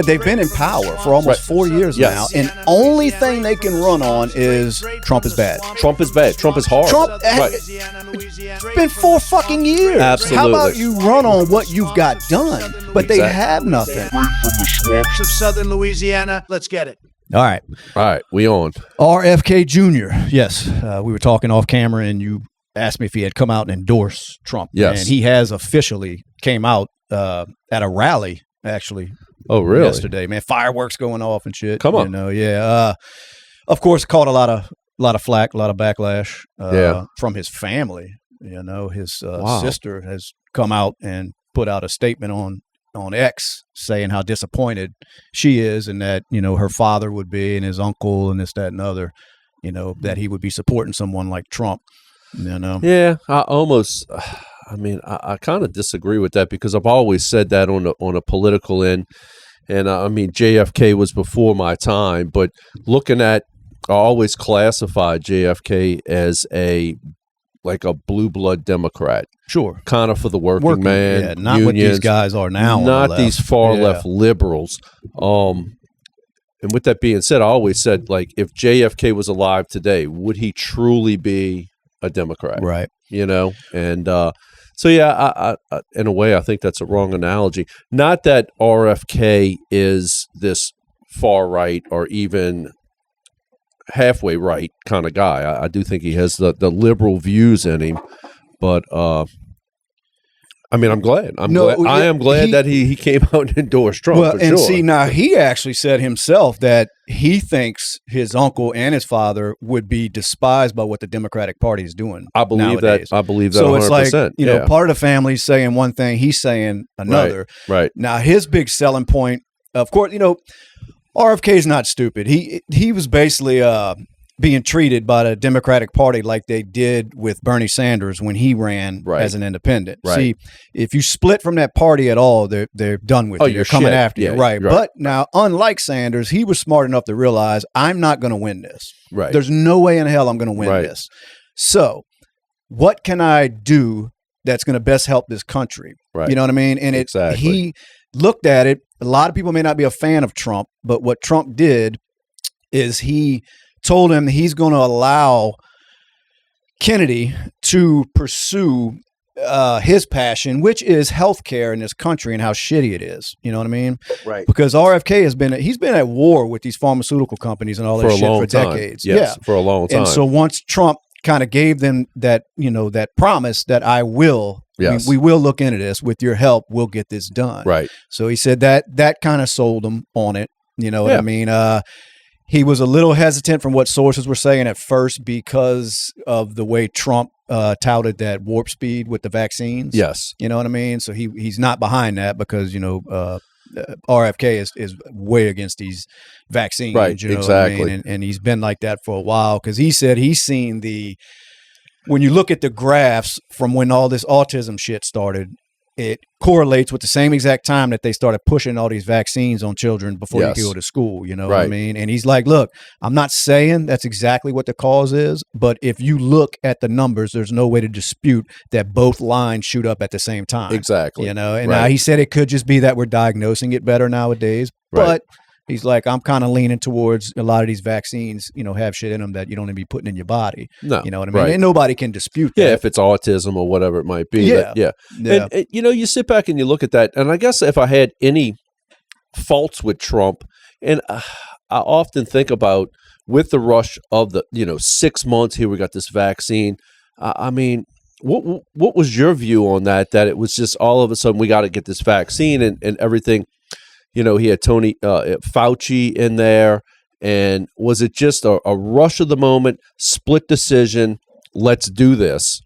They've been in power for almost 4 years now, and only thing they can run on is Trump is bad. Trump is bad. Trump is hard. It's been 4 fucking years. Absolutely. How about you run on what you've got done? But they have nothing. From the swamps of southern Louisiana, let's get it. All right, we on. RFK Jr. Yes, we were talking off camera, and you asked me if he had come out and endorsed Trump. Yes, and he has officially came out at a rally actually. Oh, really? Yesterday, man, fireworks going off and shit. Come on, of course, caught a lot of flack, a lot of backlash. From his family. You know, his sister has come out and put out a statement on X saying how disappointed she is, and that her father would be, and his uncle, and this, that, and other. That he would be supporting someone like Trump. Yeah, I kind of disagree with that, because I've always said that on a political end, and JFK was before my time, but I always classified JFK as a blue blood Democrat. Sure, kind of for the working man, not unions, what these guys are now. Not these far left liberals. And with that being said, I always said, if JFK was alive today, would he truly be a Democrat? Right. And so, I in a way, I think that's a wrong analogy. Not that RFK is this far right or even halfway right kind of guy. I do think he has the liberal views in him, but I'm glad. I am glad that he came out and endorsed Trump. Well, and see, now he actually said himself that he thinks his uncle and his father would be despised by what the Democratic Party is doing. I believe nowadays. that. I believe that. So 100%. it's like part of the family saying one thing, he's saying another. Right. Now his big selling point, of course, RFK is not stupid. He was basically being treated by the Democratic Party like they did with Bernie Sanders when he ran as an independent. Right. See, if you split from that party at all, they're done with you. They're coming after you. Right. But now, unlike Sanders, he was smart enough to realize, I'm not going to win this. Right. There's no way in hell I'm going to win this. So what can I do that's going to best help this country? Right. You know what I mean? And he looked at it. A lot of people may not be a fan of Trump, but what Trump did is he told him he's going to allow Kennedy to pursue his passion, which is healthcare in this country and how shitty it is. You know what I mean? Right. Because RFK he's been at war with these pharmaceutical companies and all that shit for decades. Yes, for a long time. And so once Trump kind of gave them that, that promise that I will, we will look into this with your help, we'll get this done. Right. So he said that kind of sold him on it. You know what I mean? He was a little hesitant from what sources were saying at first because of the way Trump touted that warp speed with the vaccines. Yes. You know what I mean? So he's not behind that because, RFK is way against these vaccines. Right, you know exactly. What I mean? And he's been like that for a while because he said he's seen when you look at the graphs from when all this autism shit started, it correlates with the same exact time that they started pushing all these vaccines on children before they go to school. You know what I mean? And he's like, look, I'm not saying that's exactly what the cause is, but if you look at the numbers, there's no way to dispute that both lines shoot up at the same time. Exactly. And now he said it could just be that we're diagnosing it better nowadays, but he's like, I'm kind of leaning towards a lot of these vaccines, have shit in them that you don't even be putting in your body. No. You know what I mean? And nobody can dispute that. Yeah, if it's autism or whatever it might be. Yeah. And, you sit back and you look at that, and I guess if I had any faults with Trump, and I often think about with the rush of the, 6 months here, we got this vaccine. What was your view on that it was just all of a sudden we got to get this vaccine and everything? He had Tony Fauci in there, and was it just a rush of the moment, split decision, let's do this?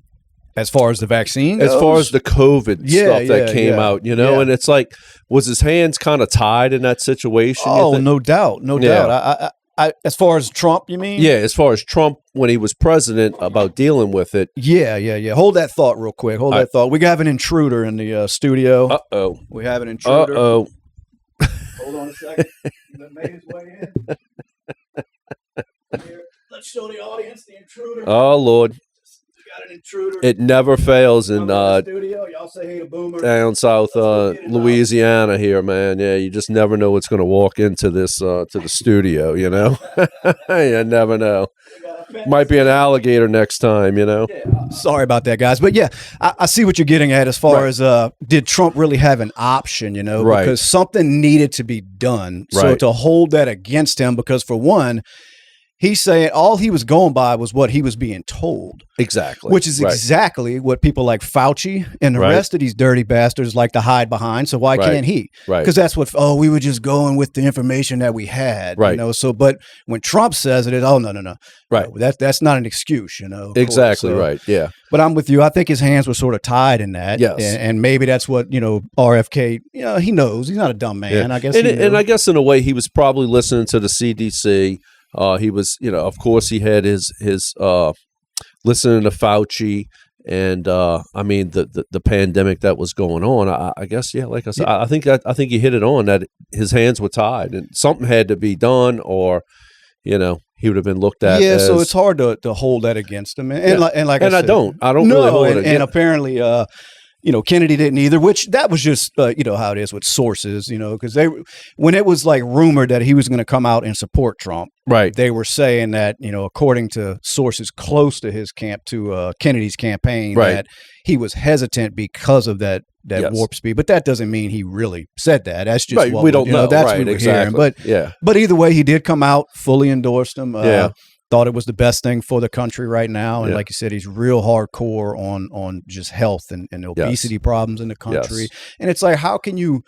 As far as the vaccine goes? As far as the COVID stuff that came out, and it's like, was his hands kind of tied in that situation? Oh, no doubt. I as far as Trump, you mean? Yeah, as far as Trump when he was president about dealing with it. Yeah. Hold that thought real quick. Hold that thought. We have an intruder in the studio. Uh-oh. We have an intruder. Uh-oh. Hold on a second. He made his way in. Here, let's show the audience the intruder. Oh, Lord. We got an It never fails in studio. Y'all say hey to Boomer. down south Louisiana here, man. Yeah, you just never know what's going to walk into this to the studio. You know, you never know. Might be an alligator next time. You know. Sorry about that, guys. But yeah, I see what you're getting at as far as did Trump really have an option, you know, because something needed to be done. So to hold that against him, because for one, he's saying all he was going by was what he was being told. Exactly. Which is exactly what people like Fauci and the rest of these dirty bastards like to hide behind. So why can't he? Because that's what, we were just going with the information that we had. You know, so, but when Trump says it, no. Right. That's not an excuse, you know. Exactly. Right. Yeah. But I'm with you. I think his hands were sort of tied in that. Yes. And maybe that's what, you know, RFK, you know, he knows. He's not a dumb man. I guess. And I guess in a way he was probably listening to the CDC. He was, you know, of course he had his listening to Fauci and I mean the pandemic that was going on. I guess like I said, I think you hit it on that his hands were tied and something had to be done, or you know he would have been looked at. Yeah, so it's hard to hold that against him, and like I said, I don't really hold it. And apparently, you know, Kennedy didn't either, which that was just, you know, how it is with sources, you know, because when it was like rumored that he was going to come out and support Trump, they were saying that, you know, according to sources close to his Kennedy's campaign, that he was hesitant because of that warp speed. But that doesn't mean he really said that. That's just what we don't know. That's what we're hearing. But either way, he did come out, fully endorsed him. Thought it was the best thing for the country right now. And like you said, he's real hardcore on just health and obesity problems in the country. And it's like, how can you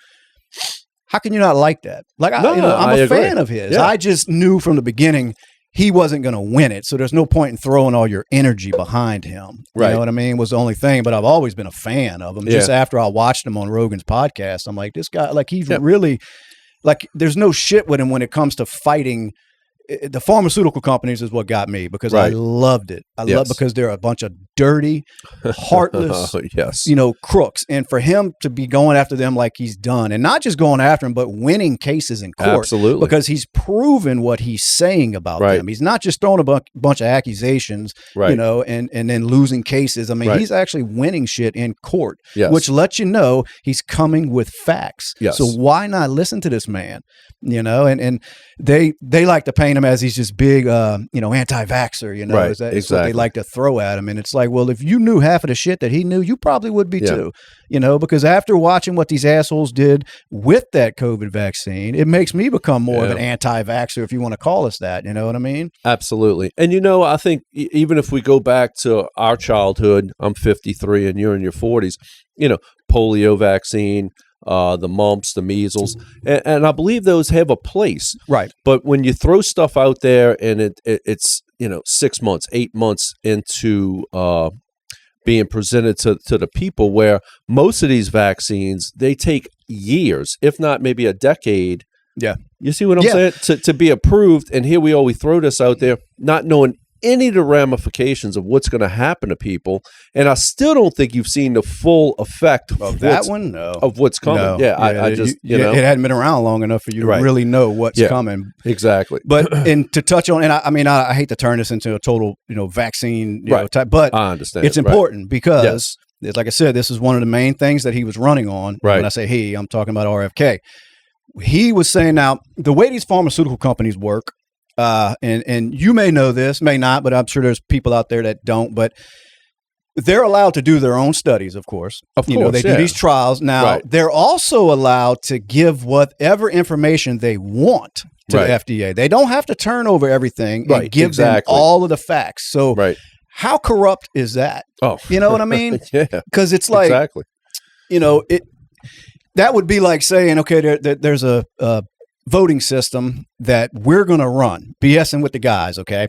not like that? Like, I'm a fan of his. I just knew from the beginning he wasn't going to win it. So there's no point in throwing all your energy behind him. You know what I mean? Was the only thing. But I've always been a fan of him. Just after I watched him on Rogan's podcast, I'm like, this guy, like, he's really, like, there's no shit with him when it comes to fighting. The pharmaceutical companies is what got me, because I loved it. I love because they're a bunch of dirty, heartless, you know, crooks. And for him to be going after them like he's done, and not just going after them, but winning cases in court. Absolutely. Because he's proven what he's saying about them. He's not just throwing a bunch of accusations, you know, and then losing cases. I mean, he's actually winning shit in court, which lets you know he's coming with facts. So why not listen to this man? You know, and they like to paint him as he's just big, you know, anti-vaxxer, you know, is what they like to throw at him. And it's like, well, if you knew half of the shit that he knew, you probably would be too, you know, because after watching what these assholes did with that COVID vaccine, it makes me become more of an anti-vaxxer, if you want to call us that. You know what I mean? Absolutely. And, you know, I think even if we go back to our childhood, I'm 53 and you're in your 40s, you know, polio vaccine, the mumps, the measles, and I believe those have a place. But when you throw stuff out there and it's, you know, 6 months, 8 months into being presented to the people, where most of these vaccines, they take years, if not maybe a decade. You see what I'm saying? To be approved. And here we throw this out there, not knowing any of the ramifications of what's going to happen to people, and I still don't think you've seen the full effect of that one. No, of what's coming. I just you know, it hadn't been around long enough for you to really know what's coming. Exactly. But and to touch on, and I mean, I hate to turn this into a total, you know, vaccine know, type, but I understand it's important because, like I said, this is one of the main things that he was running on. When I say he, I'm talking about RFK. He was saying, now the way these pharmaceutical companies work. And you may know this, may not, but I'm sure there's people out there that don't, but they're allowed to do their own studies, of course. You know, they do these trials. Now, they're also allowed to give whatever information they want to the FDA. They don't have to turn over everything and give them all of the facts. So how corrupt is that? You know what I mean? Because it's like, you know, that would be like saying, okay, there's a voting system that we're going to run, B.S.ing with the guys, okay?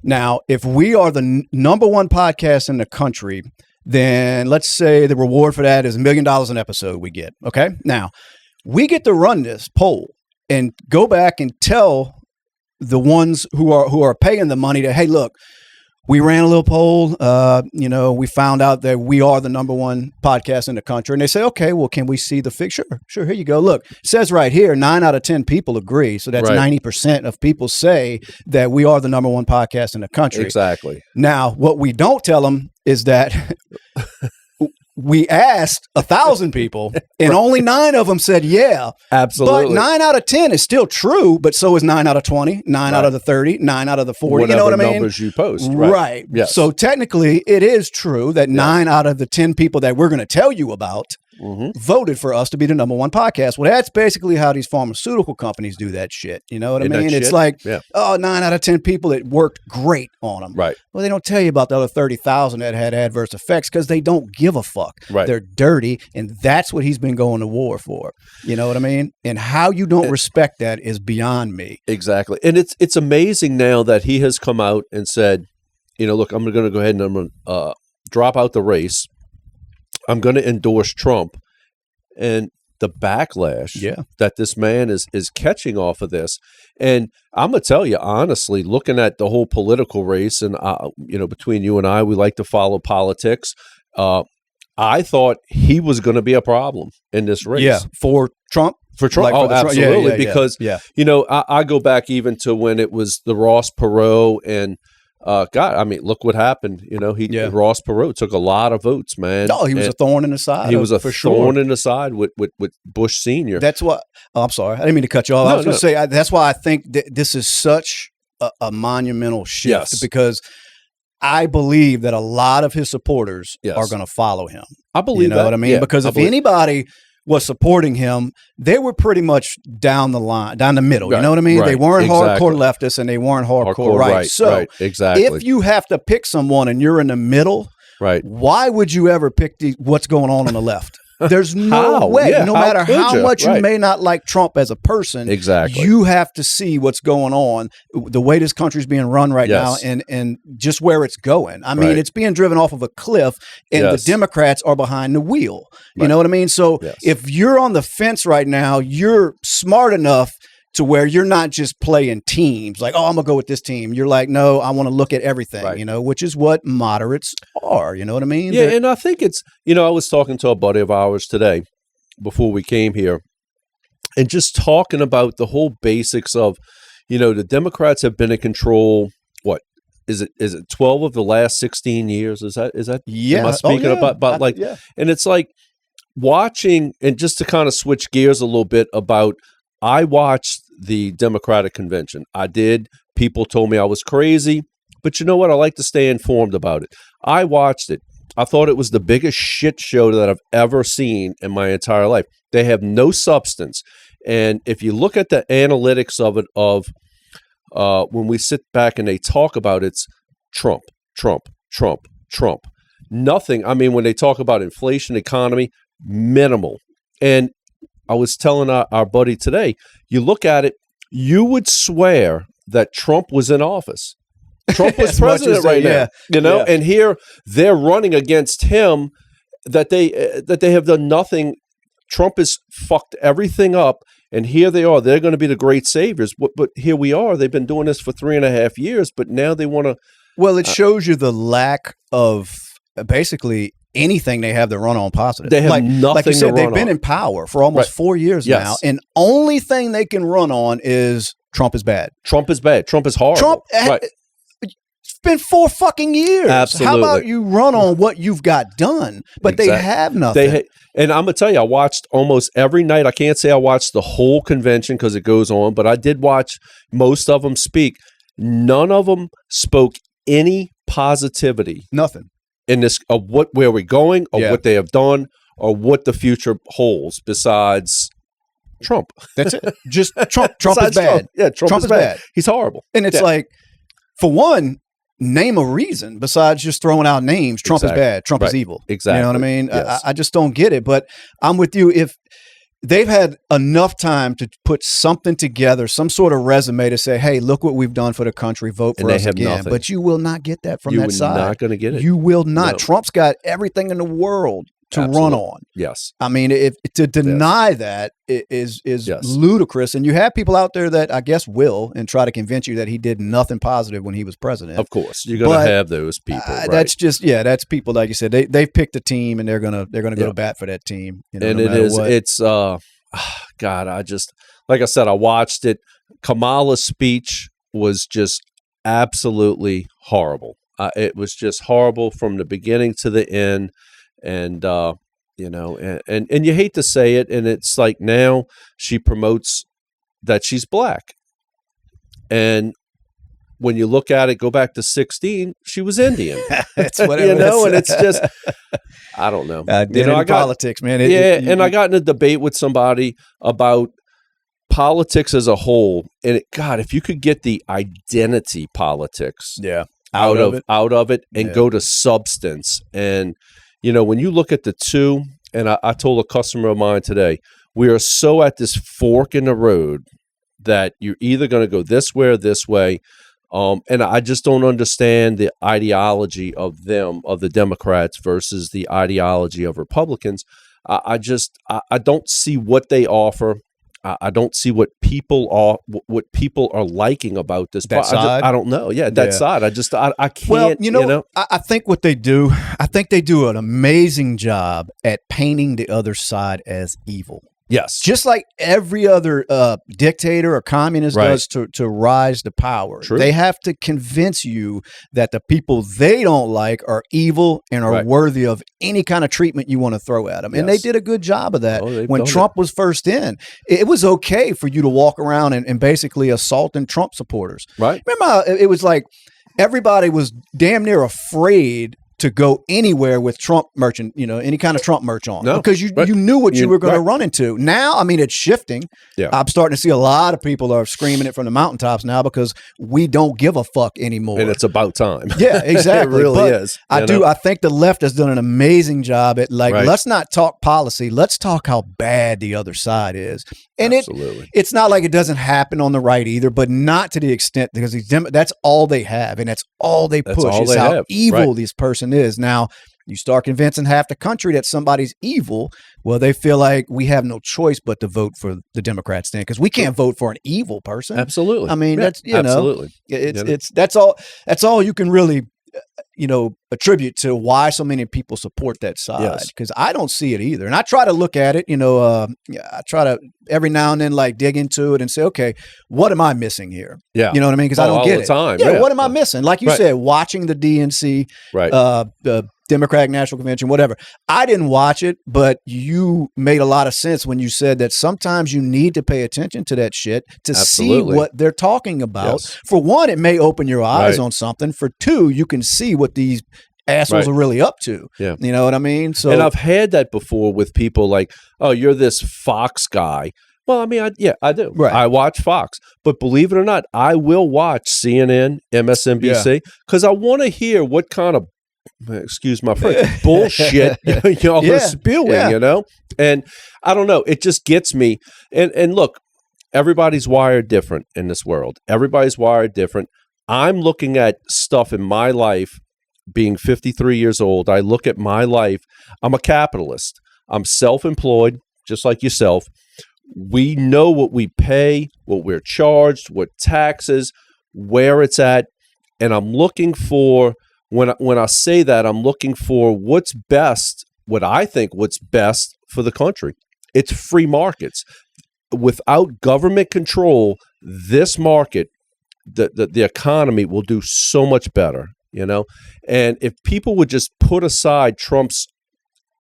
Now, if we are the number one podcast in the country, then let's say the reward for that is $1 million an episode we get, okay? Now, we get to run this poll and go back and tell the ones who are paying the money that, hey, look, we ran a little poll. We found out that we are the number one podcast in the country. And they say, okay, well, can we see the figure? Sure. Here you go. Look, it says right here, 9 out of 10 people agree. So that's 90% of people say that we are the number one podcast in the country. Exactly. Now, what we don't tell them is that we asked 1,000 people and only 9 of them said, yeah. Absolutely. But 9 out of 10 is still true, but so is 9 out of 20, 9 out of the 30, 9 out of the 40. Whatever you know what I mean? Numbers you post. Right. Yes. So technically, it is true that 9 out of the 10 people that we're going to tell you about voted for us to be the number one podcast. Well, that's basically how these pharmaceutical companies do that shit. You know what I mean? It's like, 9 out of 10 people that worked great on them. Right. Well, they don't tell you about the other 30,000 that had adverse effects because they don't give a fuck. Right. They're dirty, and that's what he's been going to war for. You know what I mean? And how you don't respect that is beyond me. Exactly. And it's amazing now that he has come out and said, look, I'm going to go ahead and I'm going to drop out the race. I'm going to endorse Trump. And the backlash that this man is catching off of this. And I'm going to tell you, honestly, looking at the whole political race and, between you and I, we like to follow politics. I thought he was going to be a problem in this race. Yeah, for Trump? For Trump, absolutely. Because, I go back even to when it was the Ross Perot and look what happened. Ross Perot took a lot of votes, man. Oh, he was a thorn in the side. He was a thorn in the side with Bush Sr. That's what. Oh, I'm sorry. I didn't mean to cut you off. I was going to say that's why I think this is such a monumental shift because I believe that a lot of his supporters are going to follow him. I believe that. You know what I mean? Yeah, because if anybody was supporting him, they were pretty much down the line, down the middle. Right, you know what I mean? right, They weren't exactly. hardcore leftists and they weren't hardcore right. So exactly. if you have to pick someone and you're in the middle, why would you ever pick what's going on the left? There's no way. Yeah, no matter how much you Right. may not like Trump as a person, you have to see what's going on, the way this country's being run right now, and just where it's going. I mean, it's being driven off of a cliff, and the Democrats are behind the wheel. You know what I mean? So if you're on the fence right now, you're smart enough to where you're not just playing teams like, oh, I'm going to go with this team. You're like, no, I want to look at everything, which is what moderates are. You know what I mean? Yeah, and I think it's, I was talking to a buddy of ours today before we came here and just talking about the whole basics of, the Democrats have been in control, what? Is it 12 of the last 16 years? Is that am I speaking about like, and it's like watching, and just to kind of switch gears a little bit about, I watched the Democratic convention. I did. People told me I was crazy, but you know what? I like to stay informed about it. I watched it. I thought it was the biggest shit show that I've ever seen in my entire life. They have no substance. And if you look at the analytics of it, when we sit back and they talk about it's Trump, Trump, Trump, Trump. Nothing. I mean, when they talk about inflation, economy, minimal. And I was telling our buddy today, you look at it, you would swear that Trump was in office. Trump was president right now, and here they're running against him that they have done nothing. Trump has fucked everything up, and here they are. They're going to be the great saviors, but here we are. They've been doing this for 3.5 years, but now they want to. Well, it shows you the lack of basically anything they have to run on positive. They have nothing like you said, to they've run been on. in power for almost 4 years now, and only thing they can run on is Trump is bad. Trump is bad. Trump is horrible. It's been 4 fucking years. Absolutely. How about you run on what you've got done? But they have nothing. And I'm going to tell you, I watched almost every night. I can't say I watched the whole convention because it goes on, but I did watch most of them speak. None of them spoke any positivity. Nothing. In this of where we're going, or what they have done, or what the future holds besides Trump. That's it. Just Trump. Trump is bad. Trump. Yeah, Trump is bad. He's horrible. And it's like, for one, name a reason besides just throwing out names. Trump is bad. Trump is evil. Exactly. You know what I mean? Yes. I just don't get it. But I'm with you. If they've had enough time to put something together, some sort of resume to say, hey, look what we've done for the country, vote for us again. Nothing. But you will not get that from that side. You're not going to get it. You will not. No. Trump's got everything in the world to Absolutely. run on. Yes. I mean, if to deny that is ludicrous. And you have people out there that I guess will and try to convince you that he did nothing positive when he was president. Of course, you're going to have those people. Right? That's just that's people like you said. They've picked a team and they're gonna go to bat for that team. And no it is what. It's God. I just like I said, I watched it. Kamala's speech was just absolutely horrible. It was just horrible from the beginning to the end, and and you hate to say it, and it's like now she promotes that she's black, and when you look at it, go back to 16, she was Indian. That's what it was. And it's just, I don't know. Politics, man. And I got in a debate with somebody about politics as a whole, and God, if you could get the identity politics, out of it, and go to substance, and when you look at the two, and I told a customer of mine today, we are so at this fork in the road that you're either going to go this way or this way, and I just don't understand the ideology of the Democrats versus the ideology of Republicans. I don't see what they offer. I don't see what people are liking about this. Side? I don't know. Yeah, that side. I can't. Well, I think what they do, an amazing job at painting the other side as evil. Yes. Just like every other dictator or communist does to rise to power. True. They have to convince you that the people they don't like are evil and are worthy of any kind of treatment you want to throw at them. And they did a good job of that. When Trump was first in, it was okay for you to walk around and basically assaulting Trump supporters. Right. Remember how it was like everybody was damn near afraid to go anywhere with Trump merchant, any kind of Trump merch on, because you knew what you were going to run into. Now, I mean, it's shifting. Yeah. I'm starting to see a lot of people are screaming it from the mountaintops now because we don't give a fuck anymore. And it's about time. Yeah, exactly. It really is. I think the left has done an amazing job at let's not talk policy. Let's talk how bad the other side is. And it's not like it doesn't happen on the right either, but not to the extent because that's all they have. And that's all they push is how evil this person is. Now, you start convincing half the country that somebody's evil. Well, they feel like we have no choice but to vote for the Democrats then because we can't vote for an evil person. Absolutely. I mean, that's absolutely. That's all you can really attribute to why so many people support that side because I don't see it either. And I try to look at it, I try to every now and then dig into it and say, okay, what am I missing here? Yeah. You know what I mean? Because I don't get it. Time. Yeah, what am I missing? Like you said, watching the DNC, the Democratic National Convention, whatever. I didn't watch it, but you made a lot of sense when you said that sometimes you need to pay attention to that shit to see what they're talking about. Yes. For one, it may open your eyes on something. For two, you can see what these assholes are really up to. Yeah. You know what I mean? So, and I've had that before with people like, oh, you're this Fox guy. Well, I mean, I do. Right. I watch Fox. But believe it or not, I will watch CNN, MSNBC, because I want to hear what kind of, excuse my French, bullshit y'all are spewing, And I don't know. It just gets me. And look, everybody's wired different in this world. Everybody's wired different. I'm looking at stuff in my life, being 53 years old. I look at my life. I'm a capitalist. I'm self-employed, just like yourself. We know what we pay, what we're charged, what taxes, where it's at. And I'm looking for, when I say that, I'm looking for what's best, what I think what's best for the country. It's free markets. Without government control, this market, the economy will do so much better, And if people would just put aside Trump's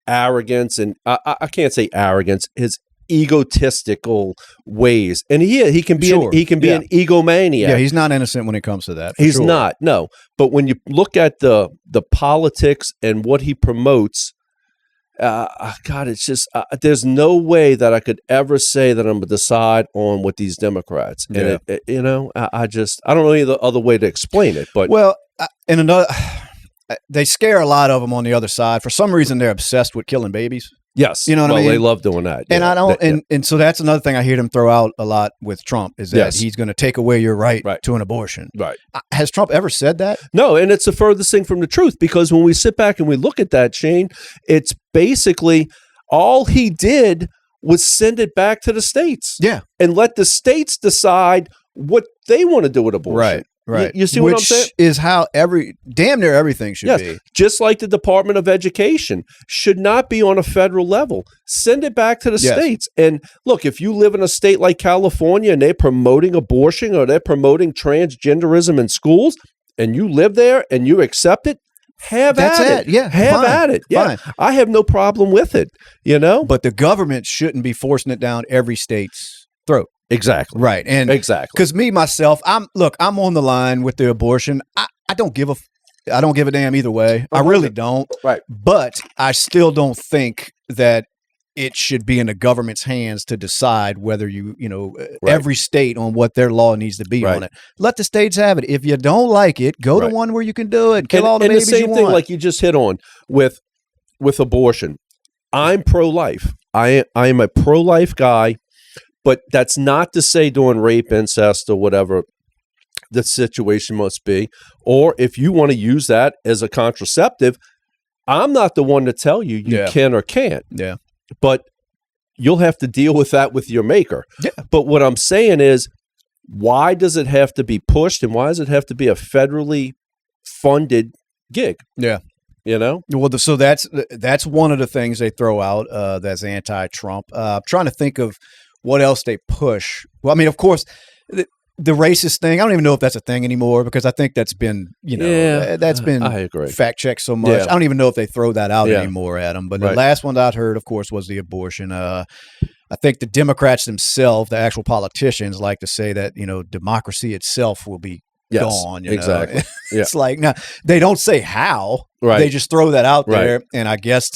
arrogance, and I can't say arrogance, his egotistical ways, and he can be an egomaniac. Yeah, he's not innocent when it comes to that. He's not, no. But when you look at the politics and what he promotes, God, it's just there's no way that I could ever say that I'm going to decide on what these Democrats. And I don't know any other way to explain it. But they scare a lot of them on the other side. For some reason, they're obsessed with killing babies. Yes. You know what I mean? They love doing that. And yeah. I don't, and so that's another thing I hear them throw out a lot with Trump is that Yes. he's going to take away your right Right. to an abortion. Right. Has Trump ever said that? No, and it's the furthest thing from the truth, because when we sit back and we look at that, Shane, it's basically all he did was send it back to the states. Yeah. And let the states decide what they want to do with abortion. Right. Right. You see what I'm saying? Which is how damn near everything should Yes. be. Just like the Department of Education should not be on a federal level. Send it back to the Yes. states. And look, if you live in a state like California and they're promoting abortion or they're promoting transgenderism in schools and you live there and you accept it, have That's at it. Yeah. Have Fine. at it. Yeah. Fine. I have no problem with it, you know? But the government shouldn't be forcing it down every state's throat. Exactly. Right. And Exactly. because myself, I'm on the line with the abortion. I don't give a damn either way. I really don't. Right. But I still don't think that it should be in the government's hands to decide whether every state on what their law needs to be on it. Let the states have it. If you don't like it, go to one where you can do it. Kill all the babies the same you thing want. like you just hit on with abortion. I'm pro-life. I am a pro-life guy, but that's not to say doing rape, incest, or whatever the situation must be. Or if you want to use that as a contraceptive, I'm not the one to tell you can or can't. Yeah. But you'll have to deal with that with your maker. Yeah. But what I'm saying is, why does it have to be pushed, and why does it have to be a federally funded gig? Yeah. You know? Well, so that's one of the things they throw out that's anti-Trump. I'm trying to think of what else they push. Well, I mean, of course, the racist thing, I don't even know if that's a thing anymore, because I think that's been, that's been I agree. fact-checked so much. Yeah. I don't even know if they throw that out anymore at them. But the last one that I'd heard, of course, was the abortion. I think the Democrats themselves, the actual politicians, like to say that, democracy itself will be gone. Exactly. It's like, now, they don't say how. Right. They just throw that out there. Right. And I guess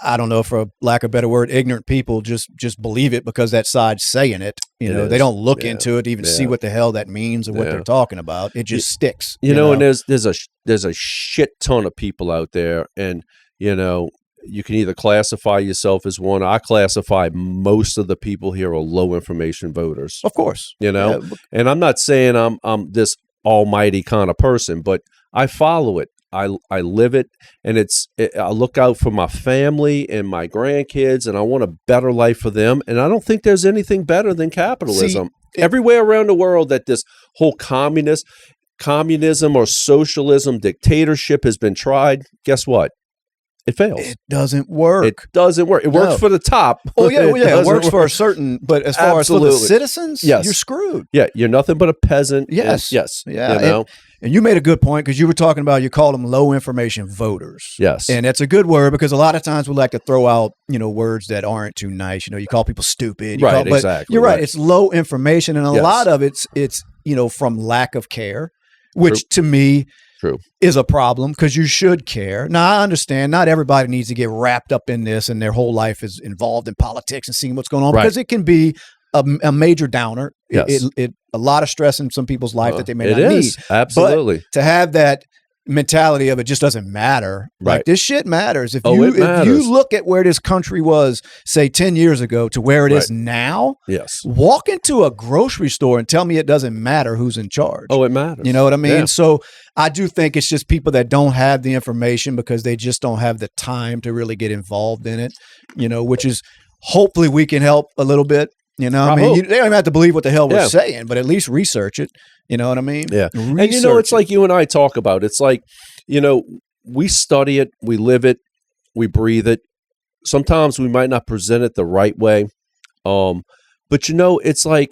I don't know, for lack of a better word, ignorant people just believe it because that side's saying it. They don't look into it to even see what the hell that means or what they're talking about. It just sticks. You know, and there's a shit ton of people out there, and you can either classify yourself as one. I classify most of the people here are low information voters. Of course. And I'm not saying I'm this almighty kind of person, but I follow it. I live it, and I look out for my family and my grandkids, and I want a better life for them. And I don't think there's anything better than capitalism. Everywhere around the world that this whole communism or socialism, dictatorship has been tried, guess what? It fails. It doesn't work. It doesn't work. It works for the top. Oh, yeah. It works for a certain, but as far as for the citizens, you're screwed. Yeah, you're nothing but a peasant. Yes. Yes. Yeah. And you made a good point, because you were talking about, you call them low information voters. Yes. And that's a good word, because a lot of times we like to throw out, words that aren't too nice. You call people stupid. Right, but exactly. You're right. It's low information. And a lot of it's from lack of care, which to me is a problem, because you should care. Now, I understand not everybody needs to get wrapped up in this and their whole life is involved in politics and seeing what's going on, because it can be a major downer. Yes. It a lot of stress in some people's life that they may not need. Absolutely. But to have that mentality of it just doesn't matter. Right. Like, this shit matters. If matters. you look at where this country was, say 10 years ago to where it is now, walk into a grocery store and tell me it doesn't matter who's in charge. Oh, it matters. You know what I mean? Yeah. So I do think it's just people that don't have the information because they just don't have the time to really get involved in it, which is, hopefully we can help a little bit. They don't even have to believe what the hell we're saying, but at least research it. You know what I mean? Yeah. And it's like you and I talk about. It's like, we study it, we live it, we breathe it. Sometimes we might not present it the right way. But it's like,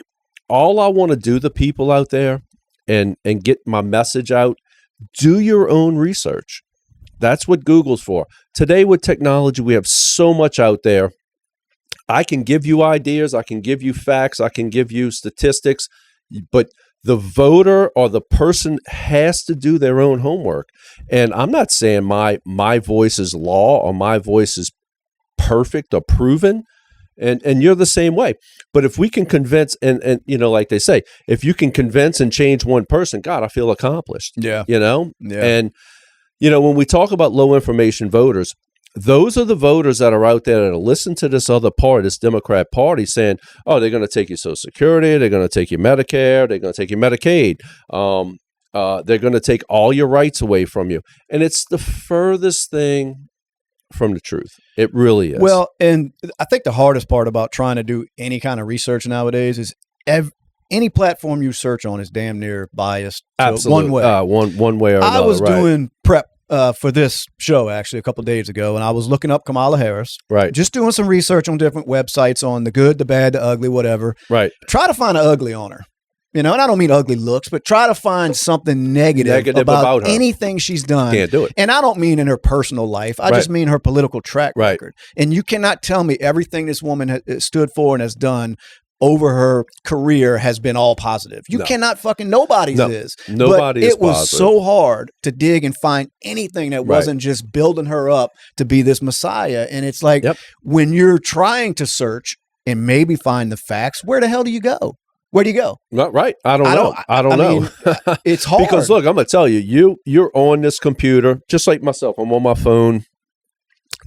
all I want to do, the people out there, and get my message out, do your own research. That's what Google's for. Today with technology, we have so much out there. I can give you ideas, I can give you facts, I can give you statistics, but the voter or the person has to do their own homework. And I'm not saying my voice is law or my voice is perfect or proven, and you're the same way. But if we can convince, and like they say, if you can convince and change one person, God, I feel accomplished. Yeah. Yeah. And when we talk about low information voters, those are the voters that are out there that listen to this other party, this Democrat Party, saying, "Oh, they're going to take your Social Security, they're going to take your Medicare, they're going to take your Medicaid, they're going to take all your rights away from you," and it's the furthest thing from the truth. It really is. Well, and I think the hardest part about trying to do any kind of research nowadays is any platform you search on is damn near biased absolutely one way or another. I was right. doing prep for this show actually a couple of days ago, and I was looking up Kamala Harris. Right. Just doing some research on different websites on the good, the bad, the ugly, whatever. Right. Try to find an ugly on her. You know, and I don't mean ugly looks, but try to find something negative about her. Anything she's done. Can't do it. And I don't mean in her personal life. I just mean her political track record. And you cannot tell me everything this woman has stood for and has done over her career has been all positive. You cannot fucking, nobody's is. Nobody is it was positive. so hard to dig and find anything that wasn't just building her up to be this messiah. And it's like, when you're trying to search and maybe find the facts, where the hell do you go? Where do you go? Not right. I don't know. I don't know. Mean, it's hard. Because look, I'm going to tell you, you're on this computer, just like myself. I'm on my phone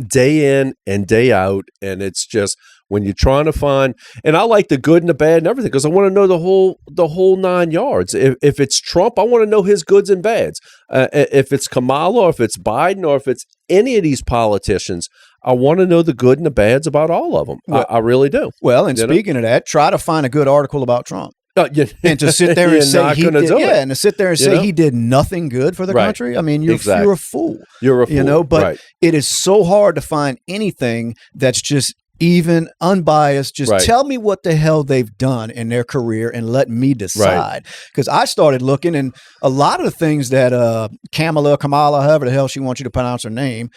day in and day out. And it's just when you're trying to find, and I like the good and the bad and everything, because I want to know the whole 9 yards. If it's Trump, I want to know his goods and bads. If it's Kamala or if it's Biden or if it's any of these politicians, I want to know the good and the bads about all of them. Well, I really do. Well, and speaking of that, try to find a good article about Trump. And to sit there and say he did, and to sit there and say he did nothing good for the country. I mean, you're a fool. You're a fool. You know, but it is so hard to find anything that's just even unbiased. Just tell me what the hell they've done in their career and let me decide. Because I started looking, and a lot of the things that Kamala, however the hell she wants you to pronounce her name,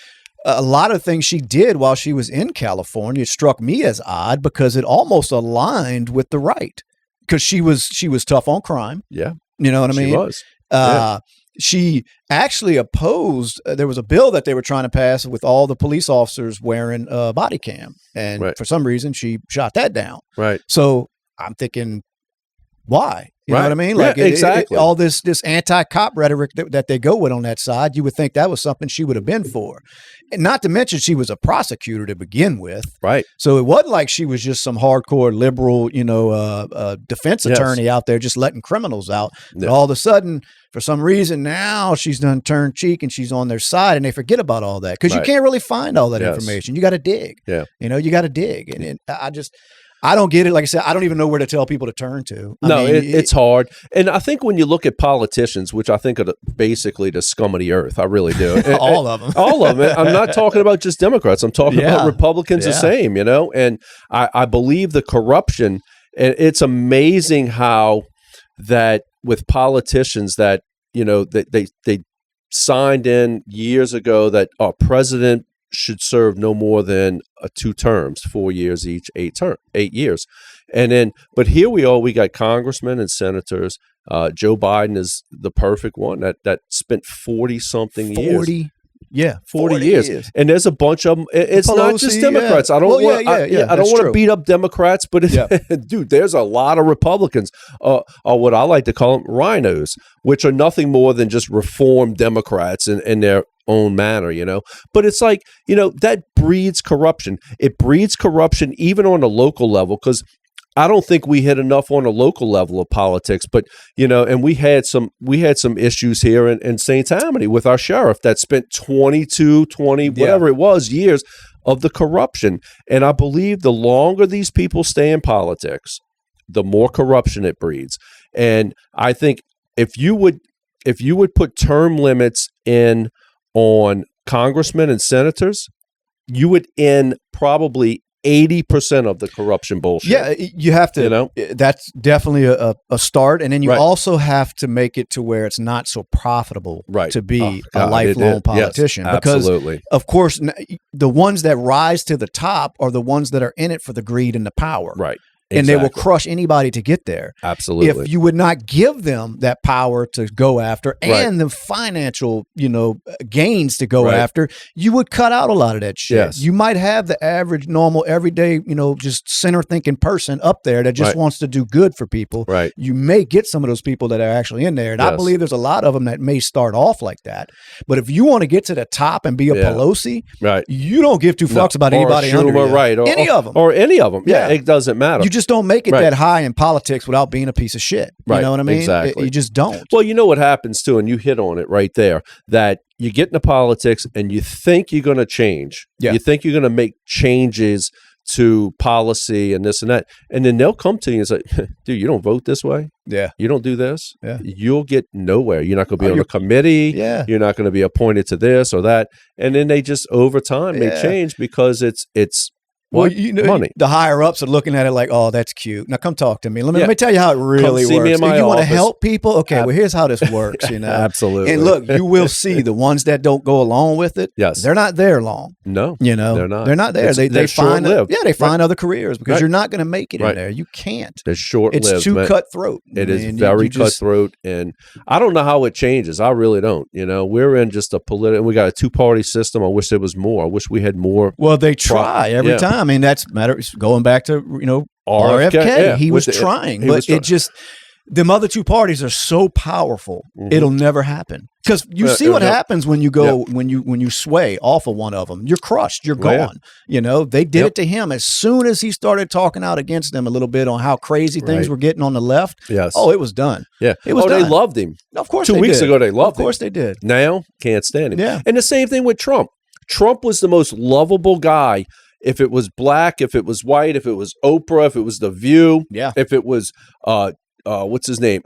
a lot of things she did while she was in California, it struck me as odd because it almost aligned with the right. Because she was tough on crime. Yeah. You know what I mean? She was. She actually opposed, there was a bill that they were trying to pass with all the police officers wearing a body cam. And for some reason, she shot that down. Right. So I'm thinking, why? You know what I mean? Like exactly. All this anti-cop rhetoric that they go with on that side, you would think that was something she would have been for. And not to mention she was a prosecutor to begin with. Right. So it wasn't like she was just some hardcore liberal, defense attorney out there just letting criminals out. But all of a sudden, for some reason, now she's done turned cheek and she's on their side, and they forget about all that because you can't really find all that information. You got to dig. Yeah. You got to dig. And I don't get it. Like I said, I don't even know where to tell people to turn to. It's hard. And I think when you look at politicians, which I think are basically the scum of the earth, I really do. All of them. All of them. I'm not talking about just Democrats. I'm talking about Republicans the same, And I believe the corruption, and it's amazing how that with politicians that, they signed in years ago that our president should serve no more than 2 terms, 4 years each, 8 years. And then, but here we got congressmen and senators. Joe Biden is the perfect one that spent 40 something years. 40 years. And there's a bunch of them. It's Pelosi, not just Democrats. I don't want to beat up Democrats, but dude, there's a lot of Republicans, or what I like to call them rhinos, which are nothing more than just reformed Democrats in their own manner, but it's like, that breeds corruption. It breeds corruption even on a local level, because I don't think we hit enough on a local level of politics, but and we had some issues here in St. Tammany with our sheriff that spent 20 whatever it was years of the corruption. And I believe the longer these people stay in politics, the more corruption it breeds. And I think if you would put term limits in on congressmen and senators, you would end probably 80% of the corruption bullshit. Yeah, you have to. That's definitely a start, and then you also have to make it to where it's not so profitable to be a lifelong politician. Yes, because, absolutely. Of course, the ones that rise to the top are the ones that are in it for the greed and the power. Right. and they will crush anybody to get there. Absolutely. If you would not give them that power to go after and the financial, gains to go after, you would cut out a lot of that shit. Yes. You might have the average, normal, everyday, just center thinking person up there that just wants to do good for people. Right. You may get some of those people that are actually in there. And I believe there's a lot of them that may start off like that. But if you want to get to the top and be a Pelosi, you don't give two fucks about anybody under you. Or any of them. Or any of them. Yeah, it doesn't matter. You just don't make it that high in politics without being a piece of shit. You know what I mean? Exactly. You just don't. Well, you know what happens too, and you hit on it right there, that you get into politics and you think you're going to change. Yeah. You think you're going to make changes to policy and this and that. And then they'll come to you and say, dude, you don't vote this way. Yeah. You don't do this. Yeah. You'll get nowhere. You're not going to be on a committee. Yeah. You're not going to be appointed to this or that. And then they just over time they change because it's money. The higher ups are looking at it like, oh, that's cute. Now come talk to me. Let me tell you how it really works. Me in my if you want to office. help people, okay, well, here's how this works, Absolutely. And look, you will see the ones that don't go along with it. Yes. They're not there long. No. They're not. They're not there. They find they find other careers because you're not going to make it in there. You can't. They're short-lived. It's too cutthroat. It is very cutthroat, and I don't know how it changes. I really don't. We're in just a political. We got a two-party system. I wish there was more. I wish we had more. Well, they try every time. I mean, that's matter. Going back to RFK, he was trying, but it just them other two parties are so powerful. It'll never happen because you see what happens when you go when you sway off of one of them. You're crushed. You're gone. They did it to him as soon as he started talking out against them a little bit on how crazy things were getting on the left. Yes. Oh, it was done. Yeah. It was done. They loved him. Of course, 2 weeks ago they loved him. Of course, they did. Now can't stand him. Yeah. And the same thing with Trump. Trump was the most lovable guy. If it was black, if it was white, if it was Oprah, if it was The View, if it was what's his name,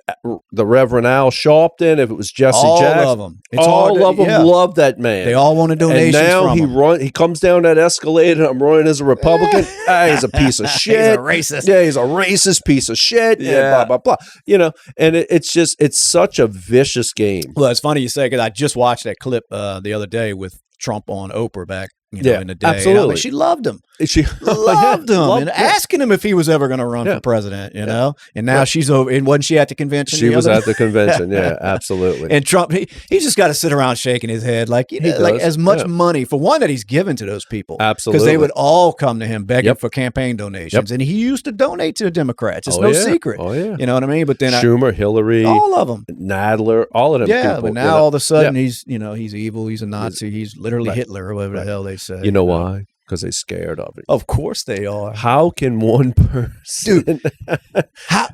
the Reverend Al Sharpton, if it was Jesse Jackson, all of them, all of them love that man. They all want a donation. And now from him. He comes down that escalator. I'm running as a Republican. He's a piece of shit. He's a racist. Yeah, he's a racist piece of shit. Yeah, blah blah blah. And it's such a vicious game. Well, it's funny you say because I just watched that clip the other day with Trump on Oprah back. In the day. Absolutely. She loved him. She loved him. And asking him if he was ever going to run for president, And now she's over. And wasn't she at the convention? She was at the convention. Yeah, absolutely. And Trump, he's just got to sit around shaking his head like as much money for one that he's given to those people. Absolutely. Because they would all come to him begging for campaign donations. And he used to donate to the Democrats. It's no secret. Oh, yeah. You know what I mean? But then Schumer, Hillary. All of them. Nadler, all of them people. But now all of a sudden he's evil. He's a Nazi. He's literally Hitler or whatever the hell they say. You know why? Because they're scared of it. Of course they are. How can one person, dude?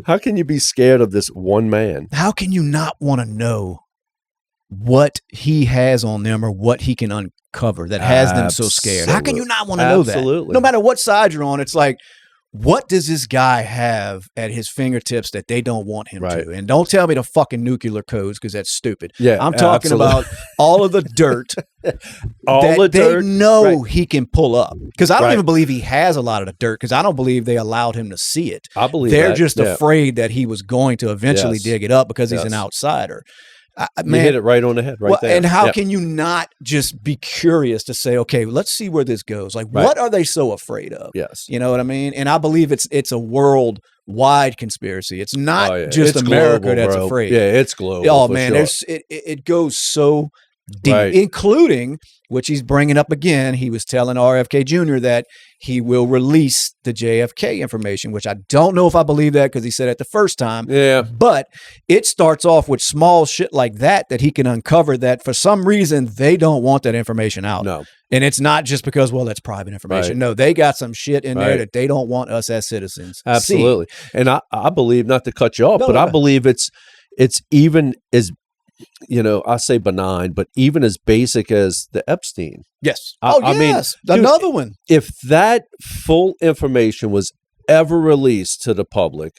How can you be scared of this one man? How can you not want to know what he has on them or what he can uncover that has them so scared? How can you not want to know that? Absolutely. No matter what side you're on, it's like, what does this guy have at his fingertips that they don't want him to? And don't tell me the fucking nuclear codes because that's stupid. Yeah, I'm talking about all of the dirt they know he can pull up. Because I don't even believe he has a lot of the dirt because I don't believe they allowed him to see it. I believe they're just afraid that he was going to eventually dig it up because he's an outsider. You hit it right on the head there. And how can you not just be curious to say, okay, let's see where this goes? Like, what are they so afraid of? Yes. You know what I mean? And I believe it's a worldwide conspiracy. It's not just it's America global, that's bro. afraid. Yeah, it's global. Oh, man, it goes so deep, including, which he's bringing up again, he was telling RFK Jr. that he will release the JFK information, which I don't know if I believe that because he said it the first time. Yeah. But it starts off with small shit like that he can uncover that for some reason they don't want that information out. No. And it's not just because, well, that's private information. Right. No, they got some shit in there that they don't want us as citizens. Absolutely. And I believe, not to cut you off, but I believe it's even as, I say benign, but even as basic as the Epstein. Yes. I mean, another one. If that full information was ever released to the public,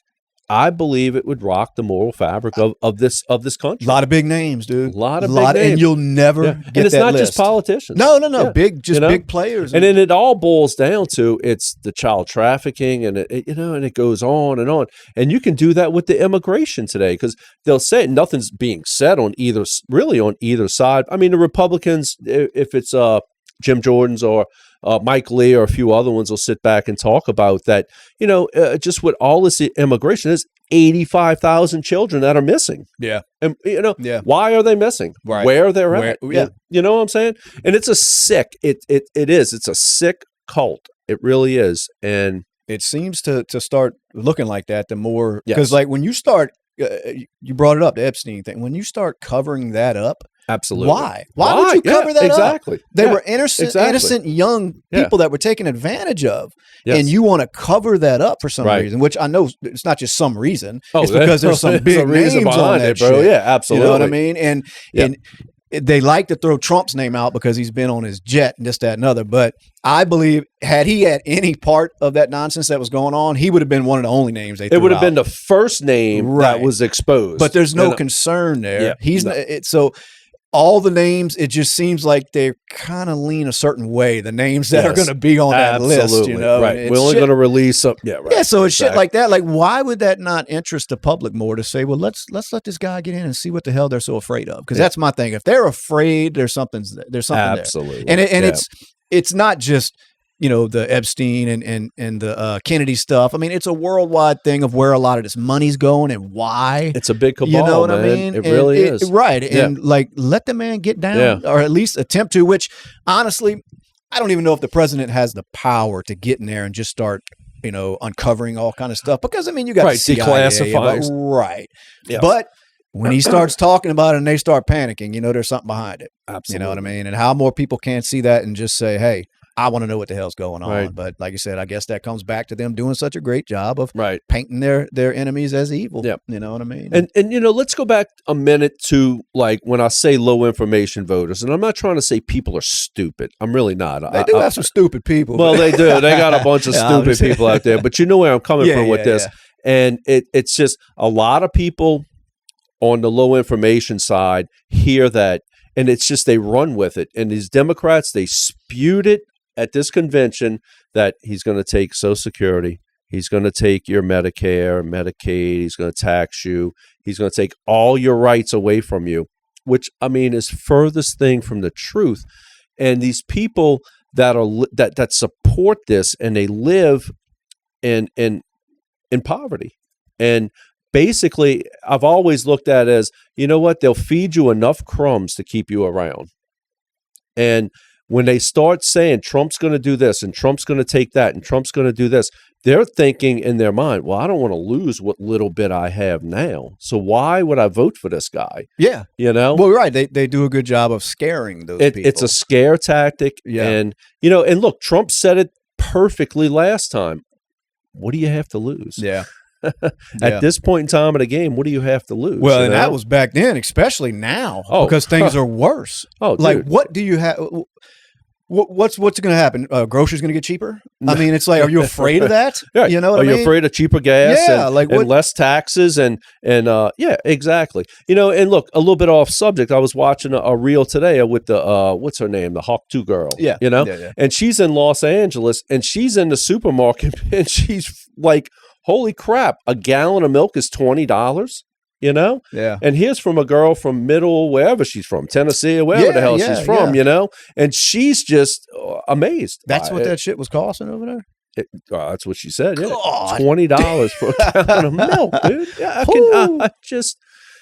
I believe it would rock the moral fabric of this country. A lot of big names, dude. A lot of big names. And you'll never get that And it's not list. just politicians. No. Yeah. Big players. And then it all boils down to it's the child trafficking and it goes on and on. And you can do that with the immigration today because they'll say nothing's being said on either side. I mean, the Republicans, if it's Jim Jordan's or Mike Lee or a few other ones will sit back and talk about that. Just with all this immigration, there's 85,000 children that are missing. Yeah. And Yeah. why are they missing? Right. Where they're at. Yeah. You know what I'm saying? And it's a sick. It is. It's a sick cult. It really is. And it seems to start looking like that the more, Yes. because like when you start, you brought it up, the Epstein thing. When you start covering that up, absolutely. why would you cover that exactly. up? They Yeah, were innocent young people that were taken advantage of. Yes. And you want to cover that up for some Right. reason, which I know it's not just some reason. Oh, it's because there's some big names on that bro. shit. Yeah, absolutely. You know what I mean? And they like to throw Trump's name out because he's been on his jet and this, that, and other. But I believe had he had any part of that nonsense that was going on, he would have been one of the only names they threw It would have out. been the first name that was exposed. But there's no concern there. Yeah, He's no. so all the names, it just seems like they kind of lean a certain way. The names that are going to be on that list, you know, right? We're only going to release some. Yeah, right. Yeah, so it's shit like that. Like, why would that not interest the public more to say, well, let's let this guy get in and see what the hell they're so afraid of? Because that's my thing. If they're afraid, there's something absolutely there. And it's not just, the Epstein and the Kennedy stuff. I mean, it's a worldwide thing of where a lot of this money's going and why. It's a big cabal, you know what man. I mean? It really is. Right. Yeah. And like, let the man get down or at least attempt to, which honestly, I don't even know if the president has the power to get in there and just start, uncovering all kind of stuff. Because, I mean, you got the CIA, declassifying. right. Yes. But when he starts talking about it and they start panicking, there's something behind it. Absolutely. You know what I mean? And how more people can't see that and just say, hey, I want to know what the hell's going on. Right. But like you said, I guess that comes back to them doing such a great job of painting their enemies as evil. Yep. You know what I mean? And let's go back a minute to like when I say low information voters, and I'm not trying to say people are stupid. I'm really not. They do have some stupid people. Well, they do. They got a bunch of stupid people out there. But you know where I'm coming from with this. Yeah. And it's just a lot of people on the low information side hear that, and it's just they run with it. And these Democrats, they spewed it at this convention that he's going to take Social Security, he's going to take your Medicare, Medicaid, he's going to tax you, he's going to take all your rights away from you, which I mean is furthest thing from the truth. And these people that are that support this and they live in poverty. And basically, I've always looked at it as, you know what, they'll feed you enough crumbs to keep you around. And when they start saying Trump's going to do this and Trump's going to take that and Trump's going to do this, they're thinking in their mind, well, I don't want to lose what little bit I have now. So why would I vote for this guy? Yeah. Well, right. They do a good job of scaring those people. It's a scare tactic. Yeah. And, and look, Trump said it perfectly last time. What do you have to lose? Yeah. At this point in time of the game, what do you have to lose? Well, and that was back then, especially now, because things are worse. Oh, like, dude. what do you have? What's going to happen? Groceries going to get cheaper? I mean, it's like, are you afraid of that? Yeah. You know what are I mean? you afraid of cheaper gas? Yeah, and less taxes and yeah, exactly. And look, a little bit off subject. I was watching a reel today with the what's her name, the Hawk 2 girl. Yeah, yeah. And she's in Los Angeles and she's in the supermarket and she's like, holy crap, a gallon of milk is $20. Yeah. And here's from a girl from wherever she's from, Tennessee or wherever the hell she's from, and she's just amazed. That's what that shit was costing over there? That's what she said. Yeah. God. $20 for a gallon of milk, dude. Yeah, I just.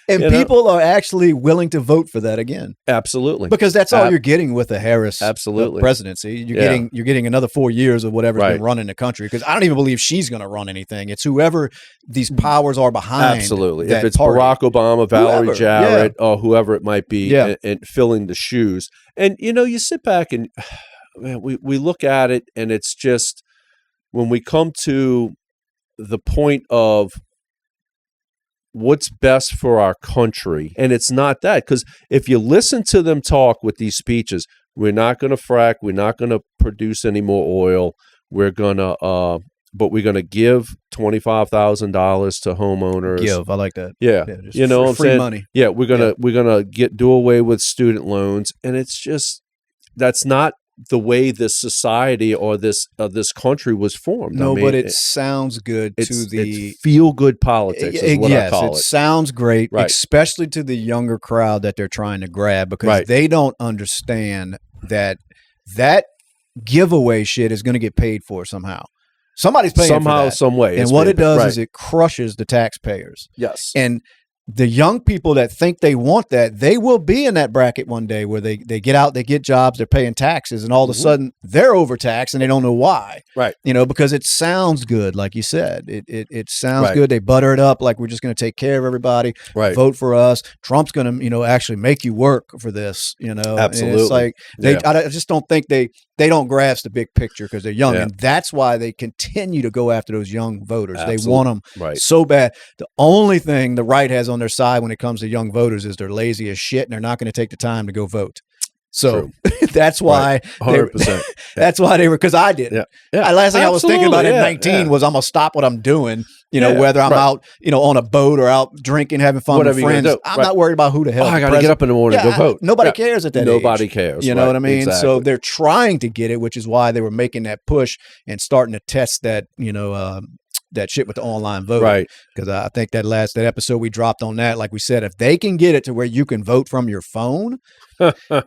And people are actually willing to vote for that again. Absolutely. Because that's all you're getting with the Harris presidency. You're getting another 4 years of whatever's been running the country. Because I don't even believe she's going to run anything. It's whoever these powers are behind. Absolutely. That if it's party. Barack Obama, Valerie Jarrett, or whoever it might be, and filling the shoes. And, you sit back and man, we look at it and it's just when we come to the point of what's best for our country. And it's not that, because if you listen to them talk with these speeches, we're not going to frack, we're not going to produce any more oil, we're going to, but we're going to give $25,000 to homeowners. I like that. Yeah. You know what I'm saying? Free money. Yeah, we're going to do away with student loans. And it's just, that's not the way this society or this country was formed. No, but it sounds good to the feel good politics is what I call it. It sounds great, especially to the younger crowd that they're trying to grab, because they don't understand that that giveaway shit is going to get paid for somehow. Somebody's paying somehow, for that. some way. And what it does is it crushes the taxpayers. Yes. And the young people that think they want that, they will be in that bracket one day where they get out, they get jobs, they're paying taxes, and all of a sudden they're overtaxed and they don't know why. Right. Because it sounds good, like you said. It sounds good. They butter it up like we're just going to take care of everybody. Right. Vote for us. Trump's going to, actually make you work for this. Absolutely. And it's like I just don't think they don't grasp the big picture because they're young, and that's why they continue to go after those young voters. Absolutely. They want them so bad. The only thing the right has on their side when it comes to young voters is they're lazy as shit and they're not going to take the time to go vote. So that's why 100%. That's why they were, because I did. Last thing I was thinking about at 19 was I'm gonna stop what I'm doing. Whether I'm out, on a boat or out drinking, having fun with friends. I'm not worried about who the hell. I got to get up in the morning and go vote. Nobody cares at that age. Nobody cares. You know what I mean? Exactly. So they're trying to get it, which is why they were making that push and starting to test that, that shit with the online voting. Right. Because I think that episode we dropped on that, like we said, if they can get it to where you can vote from your phone,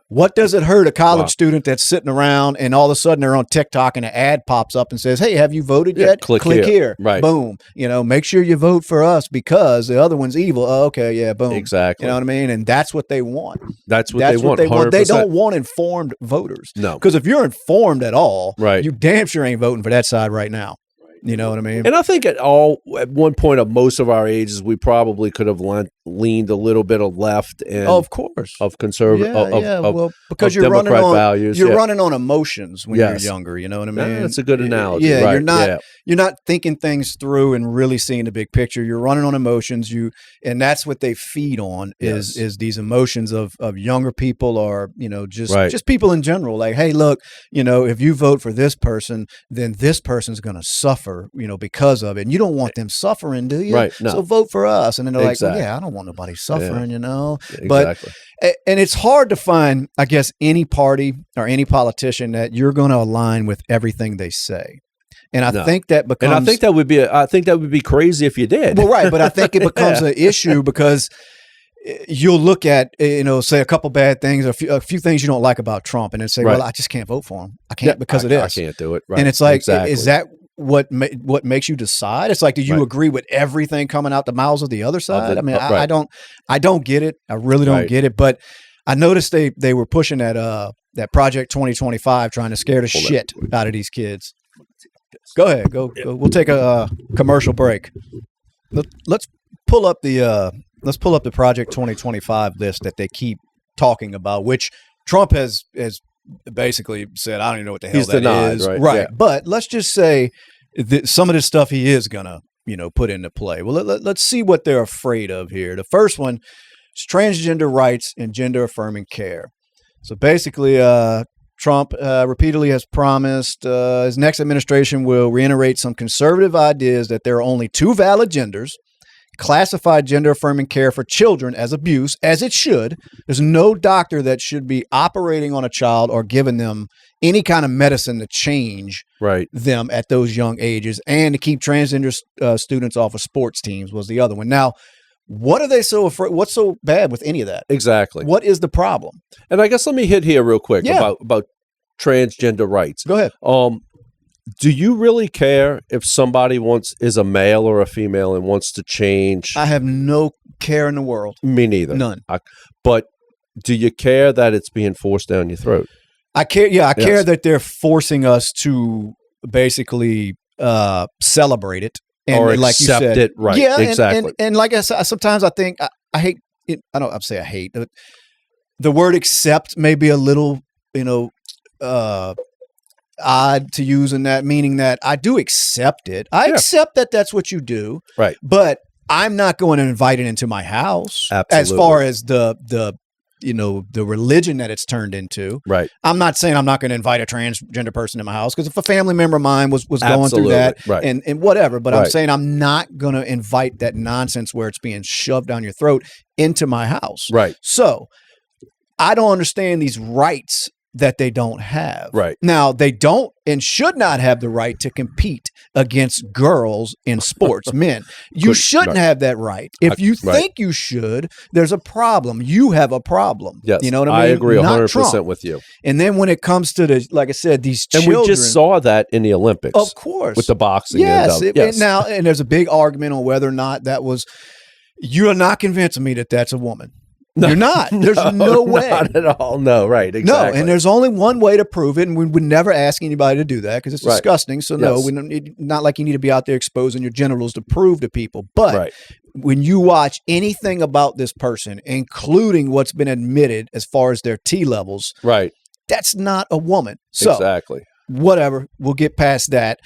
what does it hurt a college student that's sitting around and all of a sudden they're on TikTok and an ad pops up and says, hey, have you voted yet? Click here. Right. Boom. Make sure you vote for us because the other one's evil. Oh, okay. Yeah. Boom. Exactly. You know what I mean? And that's what they want. That's what they want. They don't want informed voters. No. Because if you're informed at all, right, you damn sure ain't voting for that side right now. You know what I mean? And I think at one point of most of our ages, we probably could have leaned a little bit of left and of course of conservative, because you're running on values. You're running on emotions when you're younger. You know what I mean? That's a good analogy. Yeah, right. You're not thinking things through and really seeing the big picture. You're running on emotions. And that's what they feed on is these emotions of younger people or just people in general. Like, hey, look, if you vote for this person, then this person's going to suffer. Because of it. And you don't want them suffering, do you? Right. No. So vote for us. And then they're like, well, I don't want nobody suffering, Exactly. But and it's hard to find, I guess, any party or any politician that you're going to align with everything they say. And I think that becomes, and I think that would be crazy if you did. Well, right, but I think it becomes an issue because you'll look at, say a couple bad things, or a few things you don't like about Trump, and then say, well, I just can't vote for him. I can't because of this. I can't do it. Right. And it's like, is that what makes you decide? It's like, do you agree with everything coming out the mouths of the other side? I don't get it. I really don't get it. But I noticed they were pushing that Project 2025, trying to scare the shit out of these kids. Go ahead. Go. We'll take a commercial break. Let's pull up the Project 2025 list that they keep talking about, which Trump has basically said, I don't even know what the hell that is. Right. Yeah. But let's just say that some of this stuff he is gonna, put into play. Well, let's see what they're afraid of here. The first one is transgender rights and gender affirming care. So basically, Trump repeatedly has promised his next administration will reiterate some conservative ideas that there are only two valid genders, classify gender-affirming care for children as abuse, as it should. There's no doctor that should be operating on a child or giving them any kind of medicine to change them at those young ages, and to keep transgender students off of sports teams was the other one. Now, what are they so afraid? What's so bad with any of that? Exactly. What is the problem? And I guess let me hit here real quick about transgender rights. Go ahead. Do you really care if somebody is a male or a female and wants to change? I have no care in the world. Me neither. None. But do you care that it's being forced down your throat? I care. Yeah, I care that they're forcing us to basically celebrate it and or like accept you said, it. Right. Yeah, exactly. And like I said, sometimes I think I hate it. I say I hate the word accept. May be a little, odd to use in that, meaning that I do accept it. I accept that that's what you do. Right. But I'm not going to invite it into my house. Absolutely. As far as the religion that it's turned into. Right. I'm not saying I'm not going to invite a transgender person in my house, because if a family member of mine was going through that and whatever, but I'm saying I'm not going to invite that nonsense where it's being shoved down your throat into my house. Right. So I don't understand these rights that they don't have. Right. Now, they don't and should not have the right to compete against girls in sports, men. You shouldn't have that right. If you think you should, there's a problem. You have a problem. Yes, you know what I mean? I agree 100% Trump. with you. And then when it comes to the, like I said, these children. And we just saw that in the Olympics. Of course. With the boxing. Yes. And now, and there's a big argument on whether or not that was, you are not convincing me that that's a woman. No, you're not. There's no way. Not at all. No, right. Exactly. No, and there's only one way to prove it, and we would never ask anybody to do that because it's disgusting. So no, we don't need, not like you need to be out there exposing your genitals to prove to people. But when you watch anything about this person, including what's been admitted as far as their T levels, that's not a woman. So whatever, we'll get past that.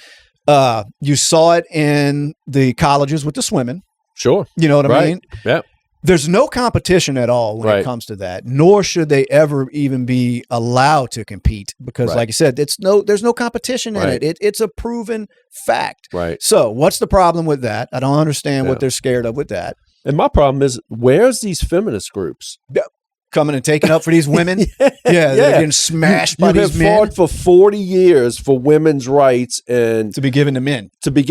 You saw it in the colleges with the swimming. Sure. You know what I mean? Yeah. There's no competition at all when it comes to that, nor should they ever even be allowed to compete because, like I said, there's no competition in it. It's a proven fact. Right. So what's the problem with that? I don't understand what they're scared of with that. And my problem is, where's these feminist groups? Coming and taking up for these women? They're getting smashed by these men. You have fought for 40 years for women's rights and to be given to men. You hit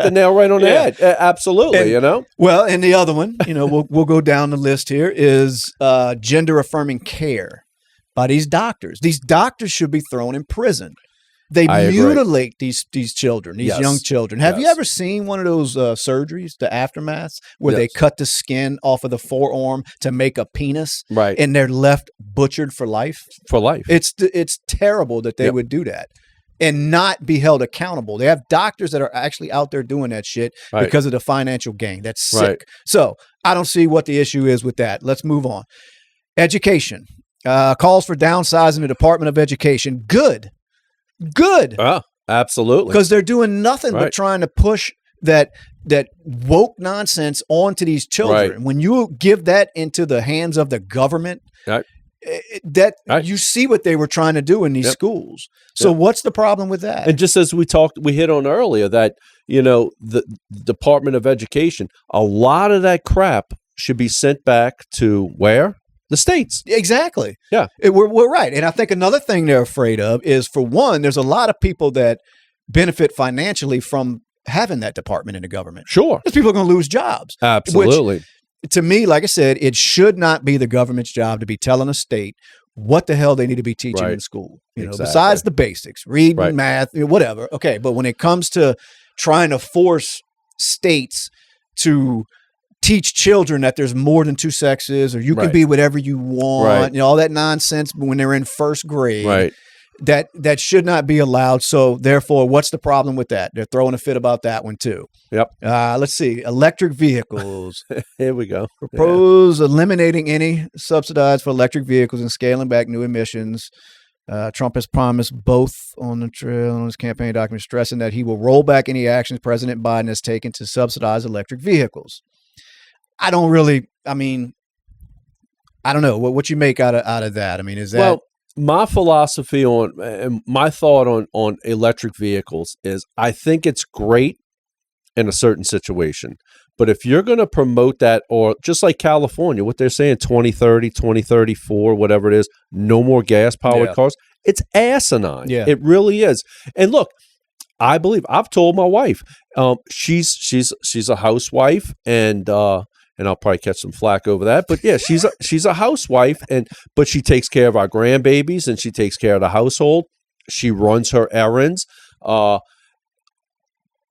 the nail right on the head. Absolutely, and, Well, and the other one, we'll go down the list here, is gender affirming care by these doctors. These doctors should be thrown in prison. They mutilate these children, these young children. Have you ever seen one of those surgeries, the aftermaths, where they cut the skin off of the forearm to make a penis, and they're left butchered for life? For life. It's terrible that they would do that and not be held accountable. They have doctors that are actually out there doing that shit because of the financial gain. That's sick. So I don't see what the issue is with that. Let's move on. Education. Calls for downsizing the Department of Education. Good. Oh, absolutely. Because they're doing nothing but trying to push that woke nonsense onto these children. When you give that into the hands of the government, you see what they were trying to do in these schools. So what's the problem with that? And just as we hit on earlier that, the Department of Education, a lot of that crap should be sent back to where? The states. Exactly. Yeah. We're right. And I think another thing they're afraid of is, for one, there's a lot of people that benefit financially from having that department in the government. Sure. Because people are going to lose jobs. Absolutely. Which, to me, like I said, it should not be the government's job to be telling a state what the hell they need to be teaching in school. Besides the basics, reading, math, whatever. Okay. But when it comes to trying to force states to teach children that there's more than two sexes, or you can be whatever you want, all that nonsense when they're in first grade, that should not be allowed. So therefore, what's the problem with that? They're throwing a fit about that one too. Yep. Let's see. Electric vehicles. Here we go. Propose eliminating any subsidized for electric vehicles and scaling back new emissions. Trump has promised both on the trail on his campaign document, stressing that he will roll back any actions President Biden has taken to subsidize electric vehicles. I don't know what you make out of that. I mean, is that? Well, my philosophy and my thought on electric vehicles is, I think it's great in a certain situation. But if you're going to promote that, or just like California, what they're saying, 2030, 2034, whatever it is, no more gas-powered cars, it's asinine. Yeah. It really is. And look, I believe, I've told my wife, she's a housewife, and I'll probably catch some flack over that. But yeah, she's a housewife, but she takes care of our grandbabies and she takes care of the household. She runs her errands.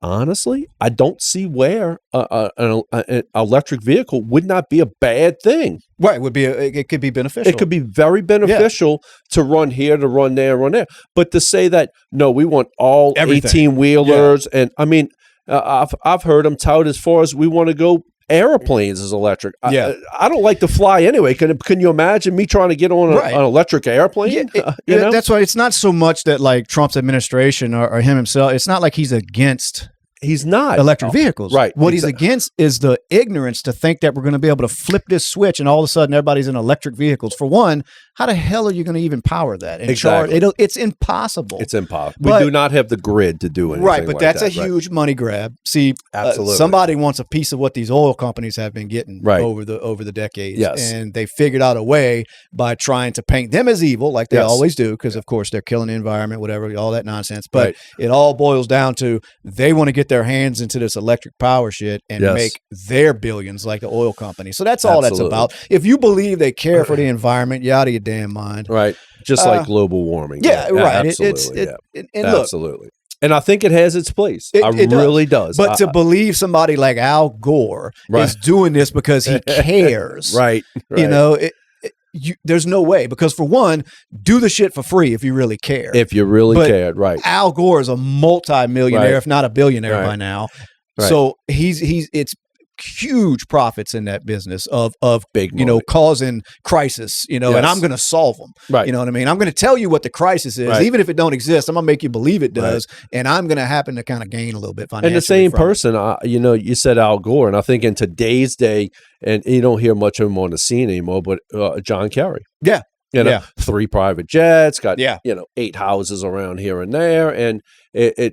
Honestly, I don't see where an electric vehicle would not be a bad thing. Right, it could be beneficial. It could be very beneficial to run here, to run there, run there. But to say that, no, we want all 18-wheelers, and I mean, I've heard them tout as far as we want to go airplanes as electric. I don't like to fly anyway. Can you imagine me trying to get on an electric airplane? That's why it's not so much that like Trump's administration or him himself, it's not like he's against He's not electric vehicles. Right. What he's against is the ignorance to think that we're going to be able to flip this switch and all of a sudden everybody's in electric vehicles. For one, how the hell are you going to even power that? And Exactly. It's impossible. It's impossible. We do not have the grid to do anything right, but like that's that, a huge money grab. See, Absolutely. Somebody wants a piece of what these oil companies have been getting over the decades. Yes. And they figured out a way by trying to paint them as evil, like they always do, because of course they're killing the environment, whatever, all that nonsense. But it all boils down to they want to get their hands into this electric power shit and make their billions like the oil company. So that's all that's about. If you believe they care for the environment, you're out of your damn mind. Right. Just like global warming. Yeah, right. Absolutely. And absolutely. Look, and I think it has its place. It really does. But to believe somebody like Al Gore is doing this because he cares, right. You know, there's no way. Because for one, do the shit for free if you really care. If you really cared, right. Al Gore is a multi-millionaire, if not a billionaire by now. Right. So it's huge profits in that business of big money. Causing crisis, and I'm going to solve them. Right. You know what I mean? I'm going to tell you what the crisis is, even if it don't exist. I'm going to make you believe it does, and I'm going to happen to kind of gain a little bit financially. And the same person, you said Al Gore, and I think in today's day, and you don't hear much of him on the scene anymore, but John Kerry. Yeah. 3 private jets, got 8 houses around here and there, and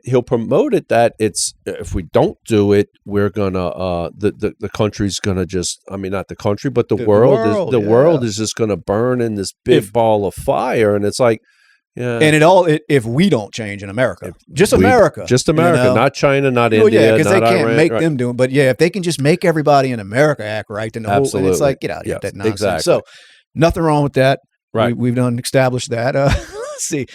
he'll promote it that it's if we don't do it, we're gonna the country's gonna just not the country, but the world is just gonna burn in this big ball of fire, and it's like. Yeah. And if we don't change in America, America, not China, not India, because they can't Iran, make them do it. But if they can just make everybody in America act right, then the whole, and it's like, get out of here, that nonsense. Exactly. So nothing wrong with that. Right. We've done established that. Let's see,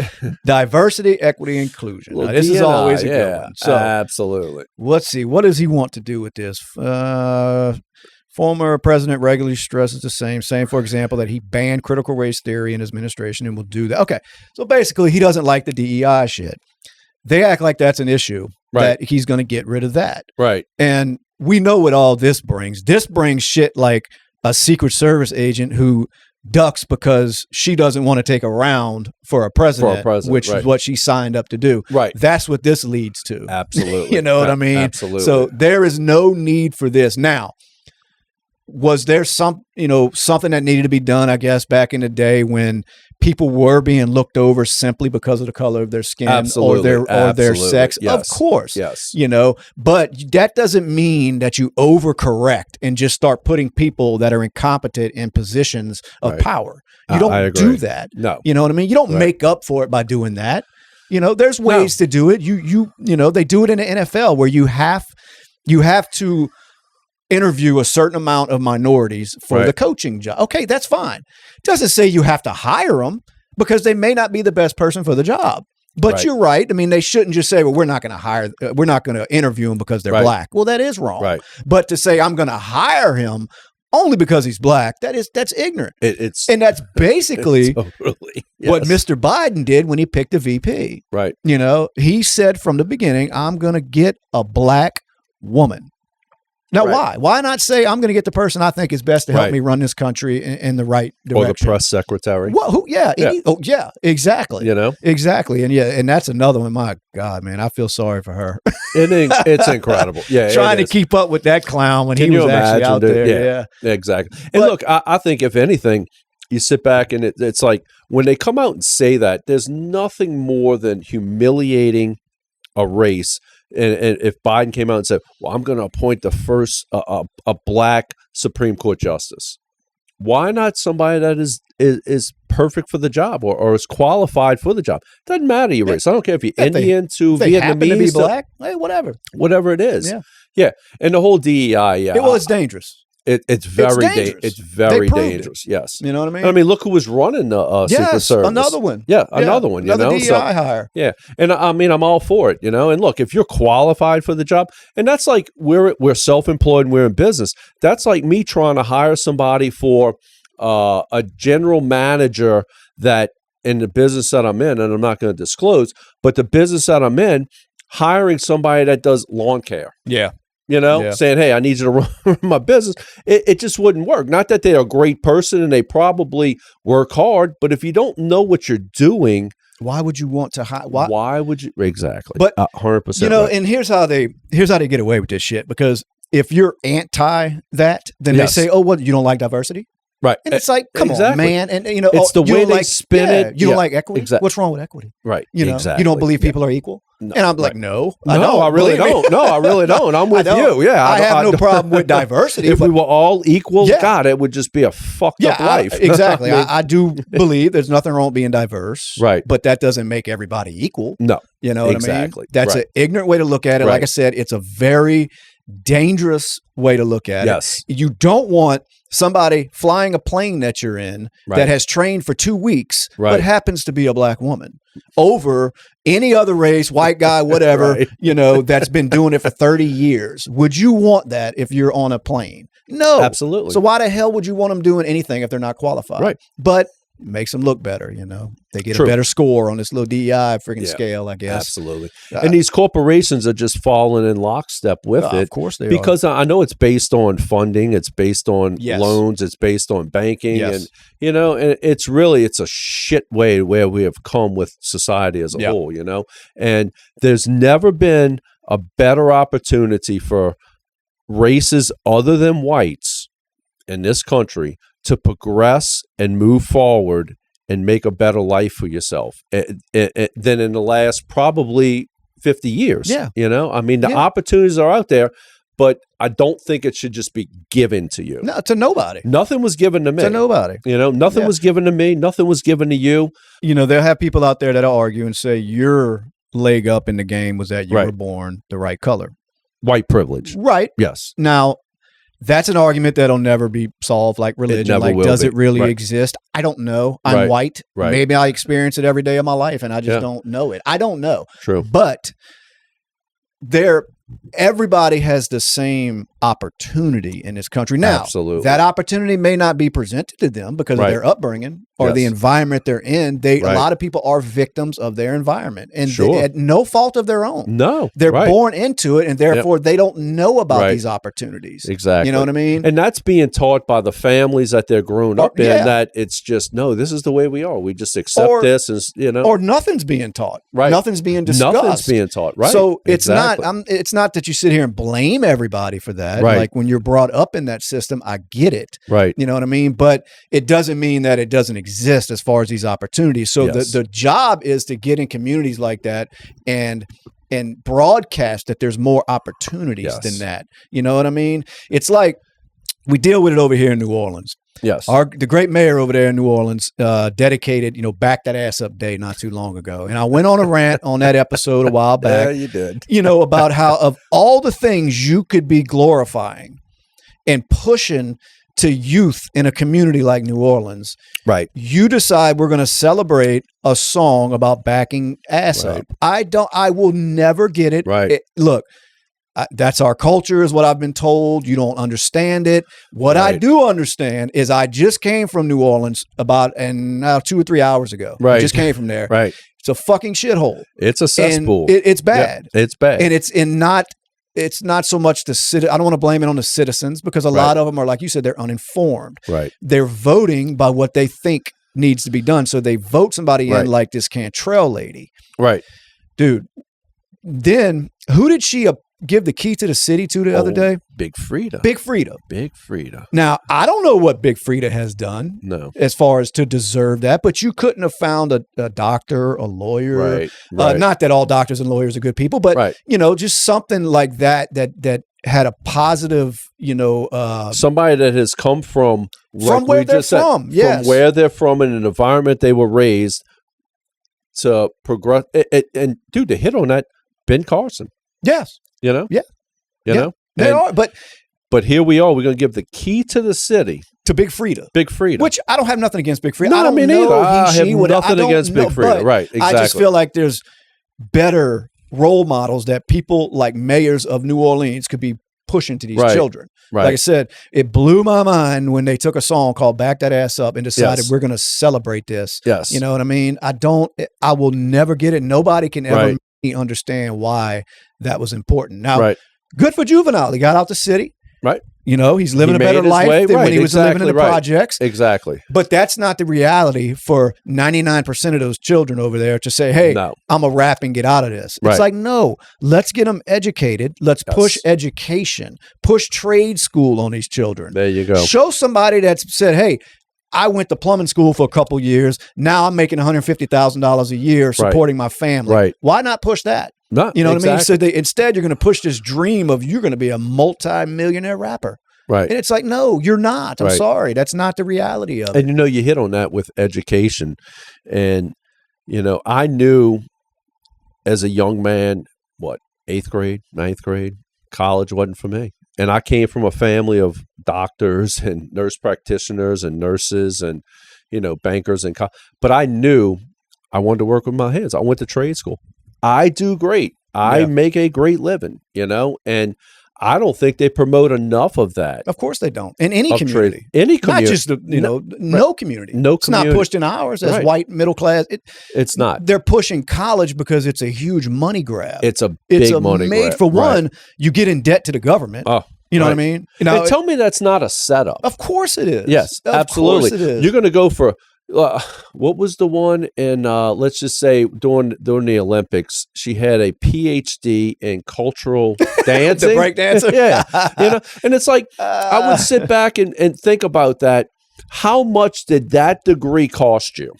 diversity, equity, inclusion. Now, this D&I, is always a good one. So absolutely. Let's see, what does he want to do with this? Former president regularly stresses the same, saying, for example, that he banned critical race theory in his administration and will do that. Okay, so basically he doesn't like the DEI shit. They act like that's an issue, that he's going to get rid of that. Right. And we know what all this brings. This brings shit like a Secret Service agent who ducks because she doesn't want to take a round for a president, which is what she signed up to do. Right. That's what this leads to. Absolutely. You know what I mean? Absolutely. So there is no need for this. Now, was there something that needed to be done, I guess, back in the day when people were being looked over simply because of the color of their skin or their sex? Yes. Of course. Yes. But that doesn't mean that you overcorrect and just start putting people that are incompetent in positions of power. You don't do that. No. You know what I mean? You don't make up for it by doing that. There's ways to do it. They do it in the NFL where you have to interview a certain amount of minorities for the coaching job. Okay, that's fine. Doesn't say you have to hire them because they may not be the best person for the job. But you're right. I mean, they shouldn't just say, well, we're not going to interview them because they're black. Well, that is wrong. Right. But to say I'm going to hire him only because he's black, that's ignorant. And that's basically what Mr. Biden did when he picked the VP. Right. He said from the beginning, I'm going to get a black woman. Now, why? Why not say I'm going to get the person I think is best to help me run this country in the right direction? Or the press secretary. Well, exactly. Exactly. And that's another one. My God, man, I feel sorry for her. It's incredible. Yeah, trying to keep up with that clown when he was actually out there. Yeah, exactly. And look, I think if anything, you sit back and it's like when they come out and say that, there's nothing more than humiliating a race. And if Biden came out and said, well, I'm going to appoint the first a black Supreme Court justice, why not somebody that is perfect for the job or is qualified for the job? Doesn't matter your race. I don't care if you're Indian to Vietnamese. Happen to be black. Hey, whatever it is. Yeah. And the whole DEI. Yeah. Well, it's dangerous. It's very dangerous. Yes. You know what I mean? I mean, look who was running the Secret Service. Another one. Yeah, another one. Another DEI hire. Yeah, and I mean, I'm all for it. And look, if you're qualified for the job, and that's like we're self-employed and we're in business. That's like me trying to hire somebody for a general manager that in the business that I'm in, and I'm not going to disclose, but the business that I'm in, hiring somebody that does lawn care. Yeah. Saying, hey, I need you to run my business. It just wouldn't work. Not that they're a great person and they probably work hard, but if you don't know what you're doing Why would you want to hide? Why would you? Exactly. But 100%. You know, right. and here's how they get away with this shit, because if you're anti that, then Yes. they say, "Oh, what, you don't like diversity?" Right. And it's like, come on, Exactly. man. And you know, It's the you way don't they like, spin it. You don't Yeah. like equity. Exactly. What's wrong with equity? Right. You know, exactly. you don't believe people are equal. No, And I'm like, right. no, No, I really don't. No, I really don't. I'm with you. Yeah. I have no problem with diversity. If we were all equal, Yeah. God, it would just be a fucked up life. Exactly. I mean, I do believe there's nothing wrong with being diverse. Right. But that doesn't make everybody equal. No. You know what Exactly. I mean? That's Right. an ignorant way to look at it. Right. Like I said, it's a very dangerous way to look at Yes. it. You don't want somebody flying a plane that you're in Right. that has trained for 2 weeks, Right. but happens to be a black woman over any other race, white guy, whatever, Right. you know, that's been doing it for 30 years. Would you want that if you're on a plane? No. Absolutely. So why the hell would you want them doing anything if they're not qualified? Right. But makes them look better, you know. They get True. a better score on this little DEI freaking Yeah. scale, I guess. Absolutely. And these corporations are just falling in lockstep with it. Of course they are. Because I know it's based on funding, it's based on Yes. loans, it's based on banking, Yes. and you know, and it's a shit way where we have come with society as a Yeah. whole, you know. And there's never been a better opportunity for races other than whites in this country to progress and move forward and make a better life for yourself than in the last probably 50 years. Yeah. You know, I mean, the Yeah. opportunities are out there, but I don't think it should just be given to you. No, to nobody. Nothing was given to me. To nobody. You know, nothing Yeah. was given to me. Nothing was given to you. You know, they'll have people out there that'll argue and say your leg up in the game was that you Right. were born the right color. White privilege. Right. Yes. Now, that's an argument that'll never be solved like religion. never Like, will does be. it really Right. exist? I don't know. I'm Right. white. Right. Maybe I experience it every day of my life and I just Yeah. don't know it. I don't know. True. But everybody has the same opportunity in this country. Now, Absolutely. that opportunity may not be presented to them because Right. of their upbringing or the Yes. environment they're in. A Right. lot of people are victims of their environment and Sure. at no fault of their own. No. They're right. born into it and therefore they don't know about Right. these opportunities. Exactly. You know what I mean? And that's being taught by the families that they're grown up in, yeah. that it's just, no, this is the way we are. We just accept Or- this, and you know, Or nothing's being taught. Right. Nothing's being discussed. nothing's being taught. Right. So it's Exactly. not. It's not that you sit here and blame everybody for that. Right. Like when you're brought up in that system, I get it. Right. You know what I mean? But it doesn't mean that it doesn't exist as far as these opportunities. So Yes. the job is to get in communities like that and broadcast that there's more opportunities Yes. than that. You know what I mean? It's like we deal with it over here in New Orleans. Yes. The great mayor over there in New Orleans dedicated, Back That Ass Up Day not too long ago. And I went on a rant on that episode a while back. Yeah, you did. About how of all the things you could be glorifying and pushing to youth in a community like New Orleans, Right. you decide we're going to celebrate a song about backing ass Right. up. I will never get it. Right. Look, that's our culture is what I've been told. You don't understand it. What I Right. do understand is I just came from New Orleans about 2 or 3 hours ago. I Right. just came from there. Right. It's a fucking shithole. It's a cesspool. And it's bad. Yeah, it's bad. And it's not so much I don't want to blame it on the citizens because a lot of them are, like you said, they're uninformed. Right. They're voting by what they think needs to be done. So they vote somebody Right. in like this Cantrell lady. Right. Dude, then who did she give the key to the city to the other day? Big Frida. Big Frida. Big Frida. Now, I don't know what Big Frida has done No. as far as to deserve that, but you couldn't have found a doctor, a lawyer. Right. Right. Not that all doctors and lawyers are good people, but Right. Just something like that had a positive, Somebody that has come from where we they're just said, from. Yes. from where they're from in an environment they were raised to progress. And dude, to hit on that, Ben Carson. Yes. You know. Yeah. You Yeah. know. They And- are, but here we are. We're going to give the key to the city, to Big Frida. Big Frida. Which I don't have nothing against Big Frida. No, I don't me know neither. I he, have she, whatever. nothing I don't against know, Big Frida. but Right, I just exactly. feel like there's better role models that people like mayors of New Orleans could be pushing to these Right, children. right. Like I said, it blew my mind when they took a song called Back That Ass Up and decided Yes. we're going to celebrate this. Yes. You know what I mean? I will never get it. Nobody can ever Right. make me understand why that was important. Now, Right. good for Juvenile. He got out the city. Right. You know, he's living a made better his life way, than when right, he was living in the exactly right. projects. Exactly. But that's not the reality for 99% of those children over there to say, hey, No. I'm a rap and get out of this. Right. It's like, no, let's get them educated. Let's push education, push trade school on these children. There you go. Show somebody that's said, hey, I went to plumbing school for a couple years. Now I'm making $150,000 a year supporting my family. Right. Why not push that? No, You know what I mean? exactly. So instead, you're going to push this dream of you're going to be a multi-millionaire rapper. Right. And it's like, no, you're not. I'm Right. sorry. That's not the reality of it. And you know, you hit on that with education. And, you know, I knew as a young man, 8th grade, 9th grade, college wasn't for me. And I came from a family of doctors and nurse practitioners and nurses and, you know, bankers and but I knew I wanted to work with my hands. I went to trade school. I do great. I make a great living, you know, and I don't think they promote enough of that. Of course they don't. In any Of community. trade. Any community. Not just, no community. No It's not community. pushed in ours as Right. white middle class. It's not. They're pushing college because it's a huge money grab. It's a big money made grab. for one, Right. you get in debt to the government. Oh, you know right. what I mean? You know, And tell me that's not a setup. of course it is. Yes, Of absolutely. course it is. You're going to go for what was the one in let's just say during the Olympics, she had a PhD in cultural dancing. The break dancer? Yeah. You know, and it's like I would sit back and think about that. How much did that degree cost you?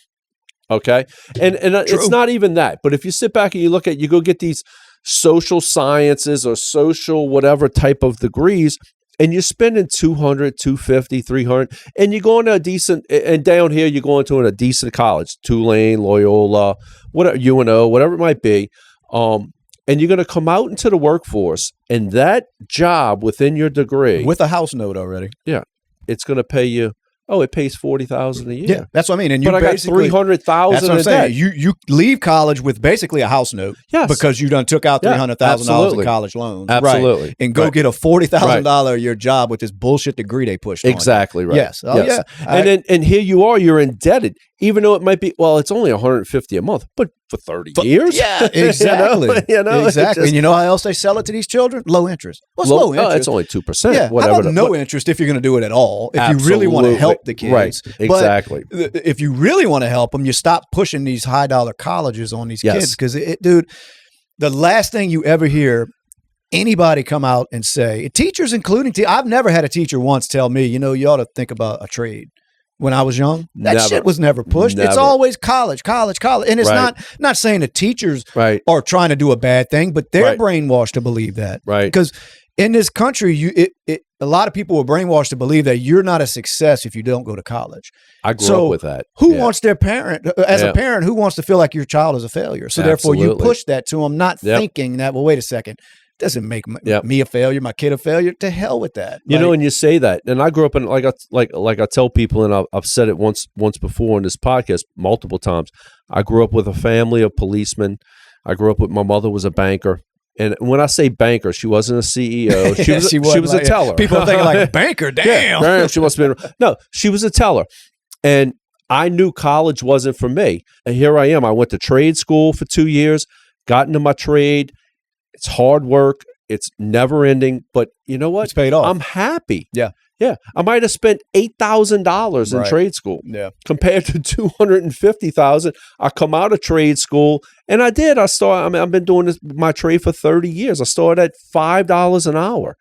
Okay. And it's not even that. But if you sit back and you go get these social sciences or social whatever type of degrees, and you're spending $200, $250, $300, and you're going to a decent, and down here you're going to a decent college, Tulane, Loyola, whatever, UNO, whatever it might be, and you're going to come out into the workforce, and that job within your degree, with a house note already. it's going to pay you. Oh, it pays $40,000 a year. Yeah, that's what I mean. And you but I got basically $300,000 That's what I'm in saying. debt. You leave college with basically a house note, Yes. because you done took out $300,000 in absolutely. college loans, Absolutely. right? And go Right. get a $40,000 a year job with this bullshit degree they pushed. Exactly on you. right. Yes. Oh Yes. yeah. And here you are. You're indebted, even though it might be. Well, it's only $150 a month, but for 30 years. Yeah, exactly. Exactly. And you know how else they sell it to these children? Low interest. What's low interest? It's only 2%. Yeah. Whatever. How about no interest if you're going to do it at all? If you really want to help the kids, Right. Exactly. But if you really want to help them, you stop pushing these high dollar colleges on these kids, because dude, the last thing you ever hear anybody come out and say, teachers including, I've never had a teacher once tell me, you ought to think about a trade. When I was young, that shit was never pushed. It's always college. And it's not saying the teachers are trying to do a bad thing, but they're brainwashed to believe that. Right. Because in this country, a lot of people were brainwashed to believe that you're not a success if you don't go to college. I grew up with that. Who wants their parent, as a parent, who wants to feel like your child is a failure? So therefore you push that to them, not thinking that, well, wait a second, doesn't make me a failure, my kid a failure. To hell with that. You know, and you say that, and I grew up in like I tell people, and I've said it once before in this podcast multiple times. I grew up with a family of policemen. I grew up with my mother was a banker, and when I say banker, she wasn't a CEO. She was a teller. People are thinking like banker. Damn, yeah, she must have been. No, she was a teller, and I knew college wasn't for me. And here I am. I went to trade school for 2 years, got into my trade. It's hard work. It's never ending. But you know what? It's paid off. I'm happy. Yeah. Yeah. I might have spent $8,000 in trade school. Yeah. Compared to $250,000. I come out of trade school, and I've been doing my trade for 30 years. I started at $5 an hour.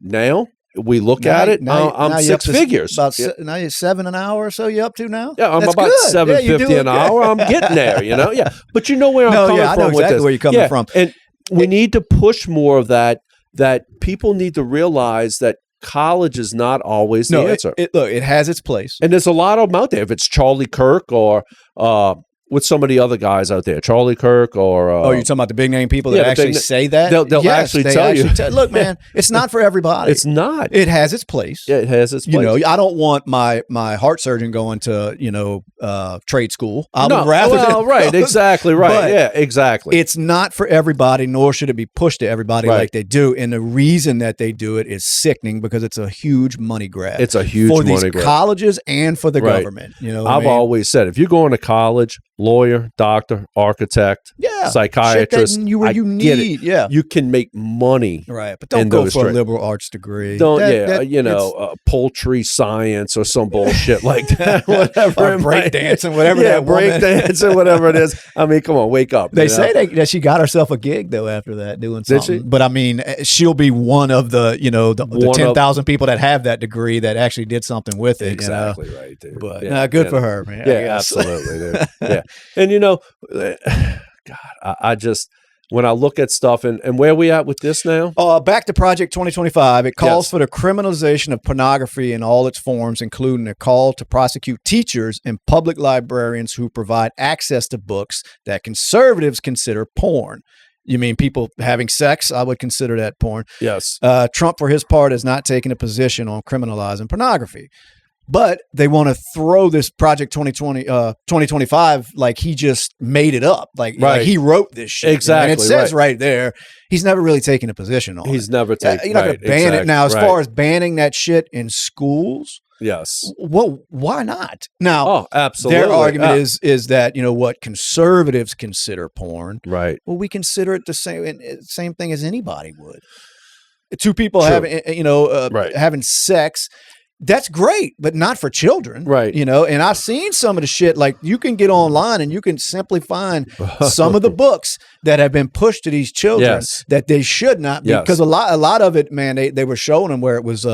Now we look at it. I'm six figures. Now you're $7 an hour or so. You up to now? Yeah, I'm That's about good. $7.50 an hour. I'm getting there. Yeah. But you know where I'm coming from. I know exactly where you're coming from. And we need to push more of that. That people need to realize that college is not always the answer. Look, it has its place. And there's a lot of them out there. If it's Charlie Kirk or with some of the other guys out there, Charlie Kirk or you're talking about the big name people that actually say that? They'll actually tell you. Look, man, it's not for everybody. It's not. It has its place. Yeah, it has its place. I don't want my heart surgeon going to trade school. Exactly right. Yeah, exactly. It's not for everybody, nor should it be pushed to everybody like they do. And the reason that they do it is sickening, because it's a huge money grab. It's a huge for money these grab. colleges and for the government. I've always said, if you're going to college, lawyer, doctor, architect, psychiatrist. Shit that you get need. it. Yeah. You can make money. Right. But don't go for a liberal arts degree. Poultry science or some bullshit like that. Whatever. Or breakdancing, whatever that woman. Breakdancing, whatever it is. I mean, come on, wake up. They say that she got herself a gig, though, after that, doing something. Did she? But I mean, she'll be one of the 10,000 people that have that degree that actually did something with it. Exactly right, dude. But good for her, man. Yeah, absolutely, dude. Yeah. And God, I just, when I look at stuff and where are we at with this now? Back to Project 2025. It calls for the criminalization of pornography in all its forms, including a call to prosecute teachers and public librarians who provide access to books that conservatives consider porn. You mean people having sex? I would consider that porn. Yes. Trump, for his part, has not taken a position on criminalizing pornography. But they want to throw this Project 2025 like he just made it up. Like he wrote this shit. Exactly. And it says right there, he's never really taken a position on it. He's never taken. You're not going to ban it. Now, as far as banning that shit in schools, yes. Well, why not? Now, absolutely. Their argument is that, what conservatives consider porn. Right. Well, we consider it the same thing as anybody would. Two people having, having sex. That's great, but not for children. Right. And I've seen some of the shit, like you can get online and you can simply find some of the books that have been pushed to these children that they should not be. Because a lot of it, man, they were showing them where it was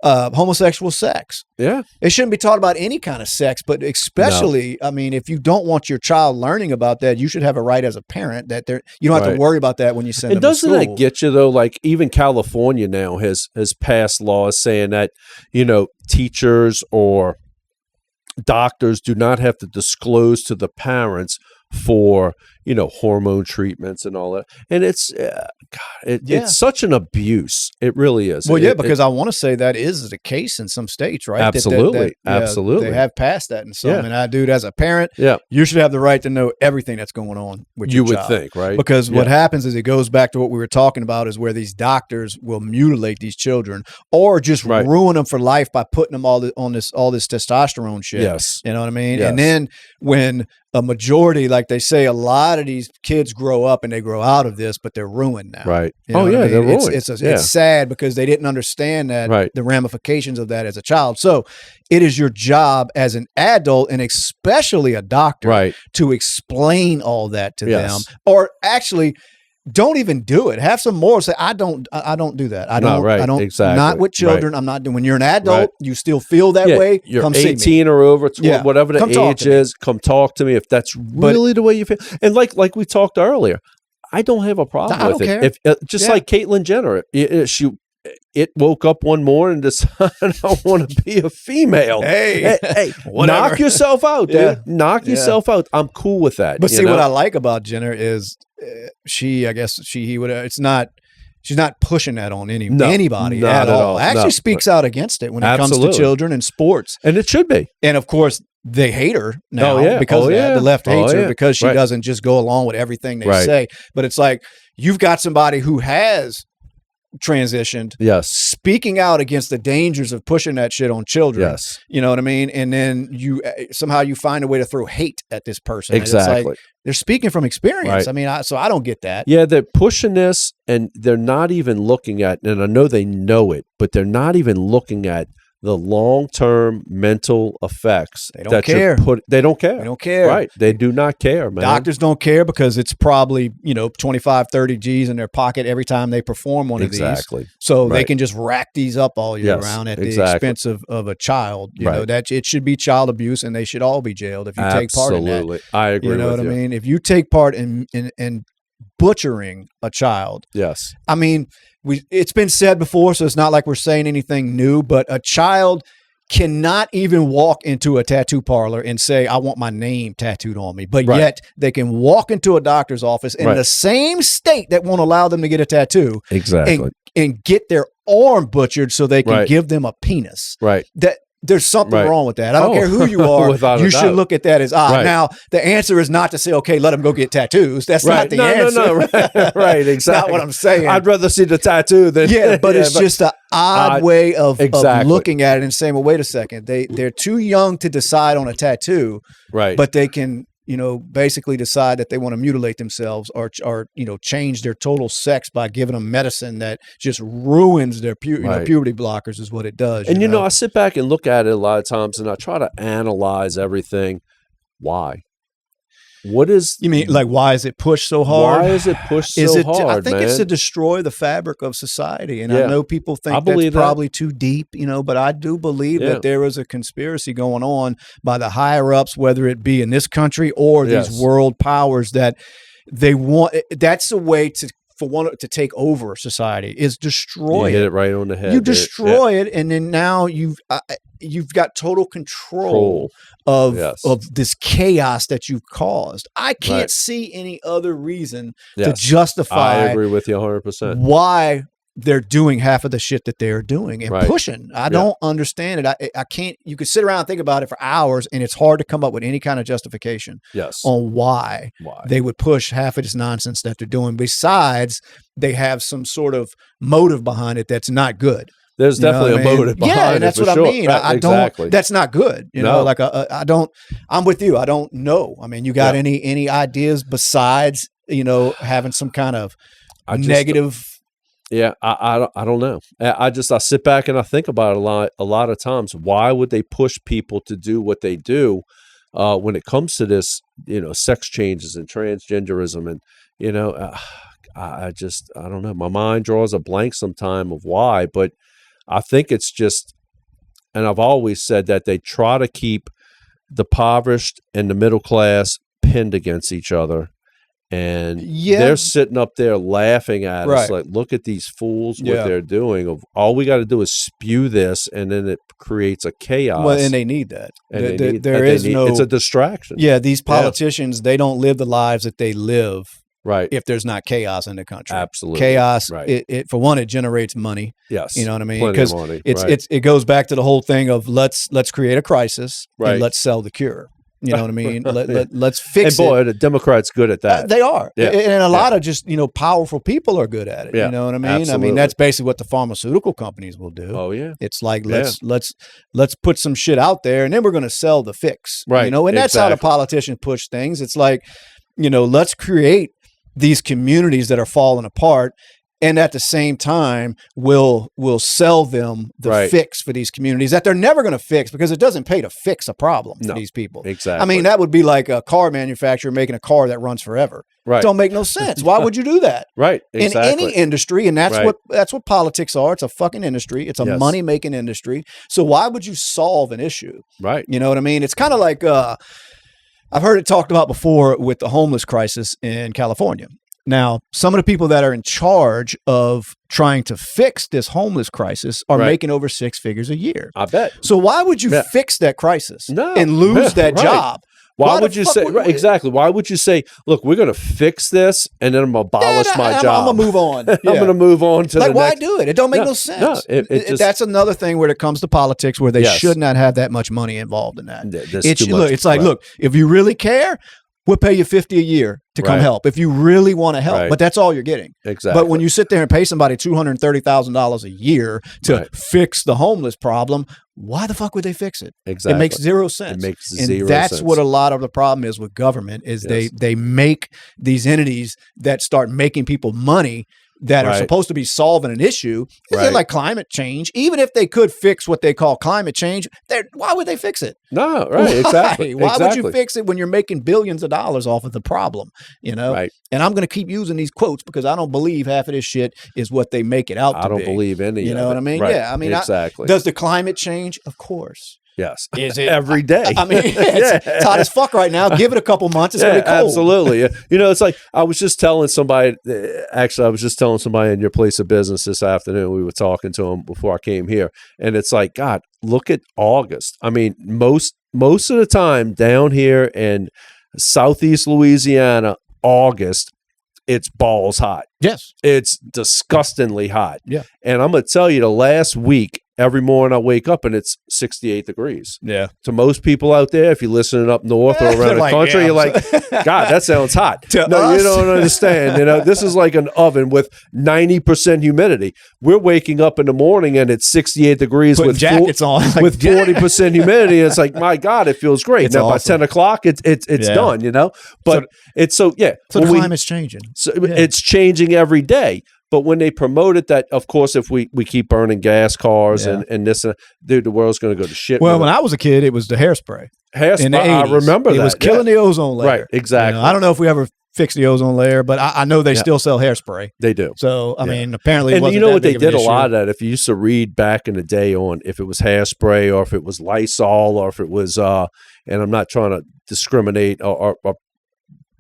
homosexual sex. Yeah. It shouldn't be taught about any kind of sex, but especially, I mean, if you don't want your child learning about that, you should have a right as a parent that you don't have to worry about that when you send them to school. And doesn't that get you, though? Like, even California now has passed laws saying that, teachers or doctors do not have to disclose to the parents for, hormone treatments and all that. And it's, it's such an abuse. It really is. Well, because I want to say that is the case in some states, right? Absolutely. Absolutely. They have passed that in some. And as a parent, you should have the right to know everything that's going on with your child. You would think, right? Because what happens is it goes back to what we were talking about is where these doctors will mutilate these children or just ruin them for life by putting them all this testosterone shit. Yes. You know what I mean? Yes. And then when a majority, like they say, a lot of these kids grow up and they grow out of this, but they're ruined now. Right. You know they're ruined. It's sad because they didn't understand that the ramifications of that as a child. So it is your job as an adult and especially a doctor to explain all that to them, or actually don't even do it. Have some morals. Say, I don't do that. I don't. Exactly. Not with children. I'm not doing. When you're an adult, you still feel that way. You're come 18 see me. or over, whatever the age is. Come talk to me if that's really the way you feel. And like we talked earlier, I don't have a problem with don't it. care. If like Caitlyn Jenner, it woke up one morning and decided I want to be a female. Hey, knock yourself out, dude. Yeah. Knock yourself out. I'm cool with that. But see, what I like about Jenner is it's not. She's not pushing that on anybody not at all. Actually speaks out against it when it comes to children and sports. And it should be. And of course, they hate her now because of that. The left hates her because she doesn't just go along with everything they say. But it's like you've got somebody who has transitioned, speaking out against the dangers of pushing that shit on children. You know what I mean? And then you somehow find a way to throw hate at this person. Exactly. It's like, they're speaking from experience. I mean, so I don't get that. Yeah, they're pushing this and they're not even looking at, and I know they know it, but they're not even looking at the long-term mental effects. They don't care. They don't care. They don't care. Right. They do not care, man. Doctors don't care because it's probably, 25, 30 G's in their pocket every time they perform one of these. Exactly. So they can just rack these up all year round at the expense of a child. You know, that it should be child abuse and they should all be jailed if you take part in that. Absolutely. I agree with you. You know what I mean? If you take part in butchering a child. Yes. I mean, it's been said before, so it's not like we're saying anything new, but a child cannot even walk into a tattoo parlor and say, I want my name tattooed on me. But yet they can walk into a doctor's office in the same state that won't allow them to get a tattoo. Exactly. And get their arm butchered so they can give them a penis. Right. There's something wrong with that. I don't care who you are. You should look at that as odd. Now, the answer is not to say, okay, let them go get tattoos. That's not the answer. No. Right. Exactly. That's not what I'm saying. I'd rather see the tattoo than. Yeah, but it's just an odd way of looking at it and saying, well, wait a second. They're too young to decide on a tattoo. Right. But they can basically decide that they want to mutilate themselves or change their total sex by giving them medicine that just ruins their puberty blockers is what it does. And I sit back and look at it a lot of times, and I try to analyze everything. Why? What is you mean? Like, why is it pushed so hard? Why is it pushed so hard? I think man? It's to destroy the fabric of society, and I know people think that's probably too deep, but I do believe that there is a conspiracy going on by the higher ups, whether it be in this country or these world powers, that they want. That's a way to take over society, is destroy it. You hit it right on the head. You destroy it, and then now you've got total control of this chaos that you've caused. I can't see any other reason to justify. I agree with you 100%. Why they're doing half of the shit that they're doing and pushing. I don't understand it. I can't. You could sit around and think about it for hours, and it's hard to come up with any kind of justification on why they would push half of this nonsense that they're doing. Besides, they have some sort of motive behind it that's not good. There's definitely a motive behind it. Yeah, and that's what I mean. I don't. That's not good. I don't. I'm with you. I don't know. I mean, you got any ideas besides having some kind of negative? Yeah, I don't know. I sit back and I think about it a lot of times. Why would they push people to do what they do when it comes to this, sex changes and transgenderism? And, I don't know. My mind draws a blank sometime of why, but I think it's just, and I've always said that they try to keep the impoverished and the middle class pinned against each other. And they're sitting up there laughing at us like, look at these fools, what they're doing. All we got to do is spew this, and then it creates a chaos. Well, and they need that. And it's a distraction. Yeah, these politicians, they don't live the lives that they live if there's not chaos in the country. Absolutely. Chaos, it for one, it generates money. Yes. You know what I mean? Because it goes back to the whole thing of let's create a crisis and let's sell the cure. You know what I mean? Let's fix it. And boy, the Democrats good at that. They are. Yeah. And a lot of just, powerful people are good at it. Yeah. You know what I mean? Absolutely. I mean, that's basically what the pharmaceutical companies will do. Oh, yeah. It's like, let's put some shit out there, and then we're going to sell the fix. Right. And that's how the politicians push things. It's like, let's create these communities that are falling apart. And at the same time, we'll sell them the fix for these communities that they're never going to fix, because it doesn't pay to fix a problem for these people. Exactly. I mean, that would be like a car manufacturer making a car that runs forever. Right. It don't make no sense. Why would you do that? Right. Exactly. In any industry, and that's what politics are. It's a fucking industry. It's a money making industry. So why would you solve an issue? Right. You know what I mean? It's kind of like I've heard it talked about before with the homeless crisis in California. Now, some of the people that are in charge of trying to fix this homeless crisis are making over 6 figures a year. I bet. So why would you fix that crisis and lose that job? Why would you say, exactly, why would you say, look, we're going to fix this and then I'm going to abolish my job. I'm going to move on. I'm going to move on to the next. Why do it? It don't make no sense. No, that's another thing where it comes to politics where they should not have that much money involved in that. It's like, look, if you really care, we'll pay you $50 a year to come help if you really want to help, but that's all you're getting. Exactly. But when you sit there and pay somebody $230,000 a year to fix the homeless problem, why the fuck would they fix it? Exactly. It makes zero sense. It makes zero sense. That's what a lot of the problem is with government is they make these entities that start making people money that are supposed to be solving an issue. They're like climate change. Even if they could fix what they call climate change, why would they fix it? No, right, exactly. Why would you fix it when you're making billions of dollars off of the problem? Right. And I'm going to keep using these quotes because I don't believe half of this shit is what they make it out to be. I don't believe any. You know what I mean? Right. Yeah. I mean, exactly. Does the climate change? Of course. Yes. Is it every day? I mean, it's hot as fuck right now. Give it a couple months. It's going to be cold. Absolutely. It's like I was just telling somebody, in your place of business this afternoon. We were talking to him before I came here. And it's like, God, look at August. I mean, most of the time down here in Southeast Louisiana, August, it's balls hot. Yes. It's disgustingly hot. Yeah. And I'm going to tell you, the last week, every morning I wake up and it's 68 degrees. Yeah. To most people out there, if you're listening up north or around the country, you're like, God, that sounds hot. To no, us? you don't understand. This is like an oven with 90% humidity. We're waking up in the morning and it's 68 degrees Putting with jackets on like, with 40% humidity. It's like, my God, it feels great. It's now by awesome. 10 o'clock, it's done. But it's so the climate's changing. So it's changing every day. But when they promoted that, of course, if we keep burning gas cars and this, dude, the world's going to go to shit. Well, when I was a kid, it was the hairspray. In the 80s, I remember that. It was killing the ozone layer. Right, exactly. I don't know if we ever fixed the ozone layer, but I know they still sell hairspray. They do. So, I mean, apparently it and wasn't you know that what they big of an did a issue. lot of that. If you used to read back in the day on if it was hairspray or if it was Lysol or if it was, and I'm not trying to discriminate or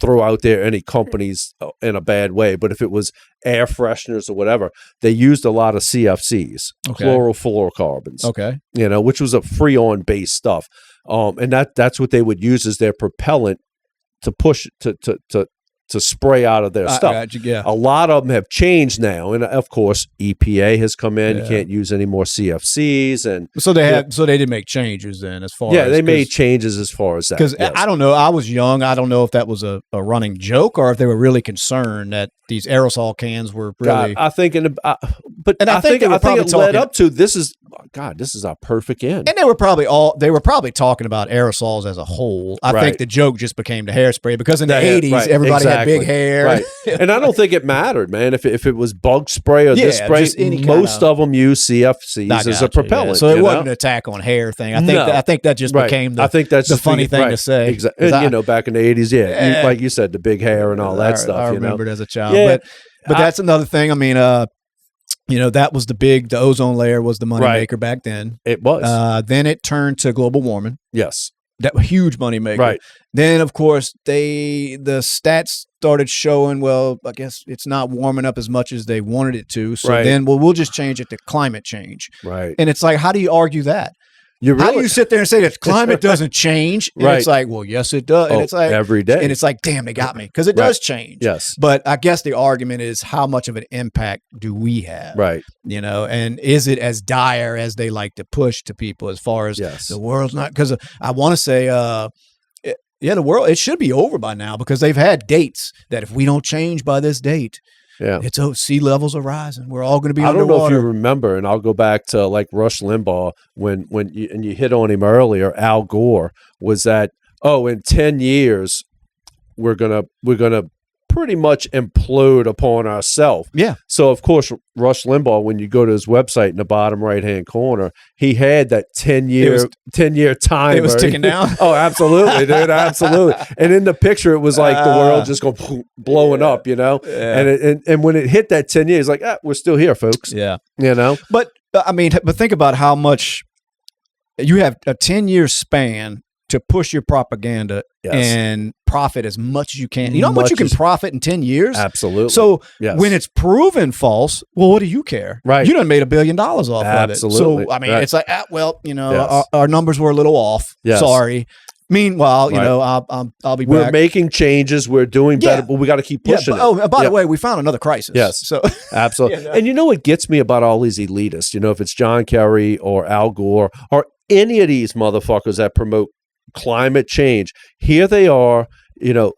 throw out there any companies in a bad way, but if it was air fresheners or whatever, they used a lot of CFCs, chlorofluorocarbons, which was a freon based stuff. And that's what they would use as their propellant to push to spray out of their stuff. A lot of them have changed now, and of course EPA has come in. You can't use any more CFCs, and so they did make changes then as far as they made changes as far as that. Because I don't know, I was young. I don't know if that was a running joke or if they were really concerned that these aerosol cans were really. I think I think it led up to this is our perfect end. And they were probably talking about aerosols as a whole. I think the joke just became the hairspray because in the 80s everybody had big hair. Right. And I don't think it mattered, man. If it was bug spray or this spray, most of them use CFCs as a propellant. Yeah. So it wasn't an attack on hair thing. I think that just became the funny thing to say. Exactly. And, back in the 80s, like you said, the big hair and all that stuff. I remember it as a child. But that's another thing. I mean, that was the ozone layer was the moneymaker back then. It was. Then it turned to global warming. Yes. That was a huge moneymaker. Right. Then, of course, the stats started showing, well, I guess it's not warming up as much as they wanted it to. So then, we'll just change it to climate change. Right. And it's like, how do you argue that? How do you sit there and say that climate doesn't change? And it's like, well, yes, it does. And it's like every day. And it's like, damn, they got me because it does change. Yes. But I guess the argument is how much of an impact do we have? Right. And is it as dire as they like to push to people as far as the world's not? Because I want to say, the world, it should be over by now because they've had dates that if we don't change by this date, it's sea levels are rising. We're all going to be underwater. I don't know if you remember, and I'll go back to like Rush Limbaugh when you hit on him earlier. Al Gore was that in 10 years we're gonna pretty much implode upon ourselves. Yeah. So of course Rush Limbaugh, when you go to his website in the bottom right hand corner, he had that 10-year timer. It was ticking down. Oh, absolutely, dude, absolutely. And in the picture, it was like the world just going blowing up, Yeah. And when it hit that 10 years, like we're still here, folks. Yeah. But I mean, think about how much you have a 10-year span to push your propaganda and profit as much as you can. You know how much you can profit in 10 years? Absolutely. So when it's proven false, well, what do you care? Right. You done made $1 billion off of it. Absolutely. So, I mean, it's like, our numbers were a little off. Yes. Sorry. Meanwhile, I'll be back. We're making changes. We're doing better, but we got to keep pushing it. By the way, we found another crisis. Yes. So absolutely. And you know what gets me about all these elitists? If it's John Kerry or Al Gore or any of these motherfuckers that promote climate change, here they are,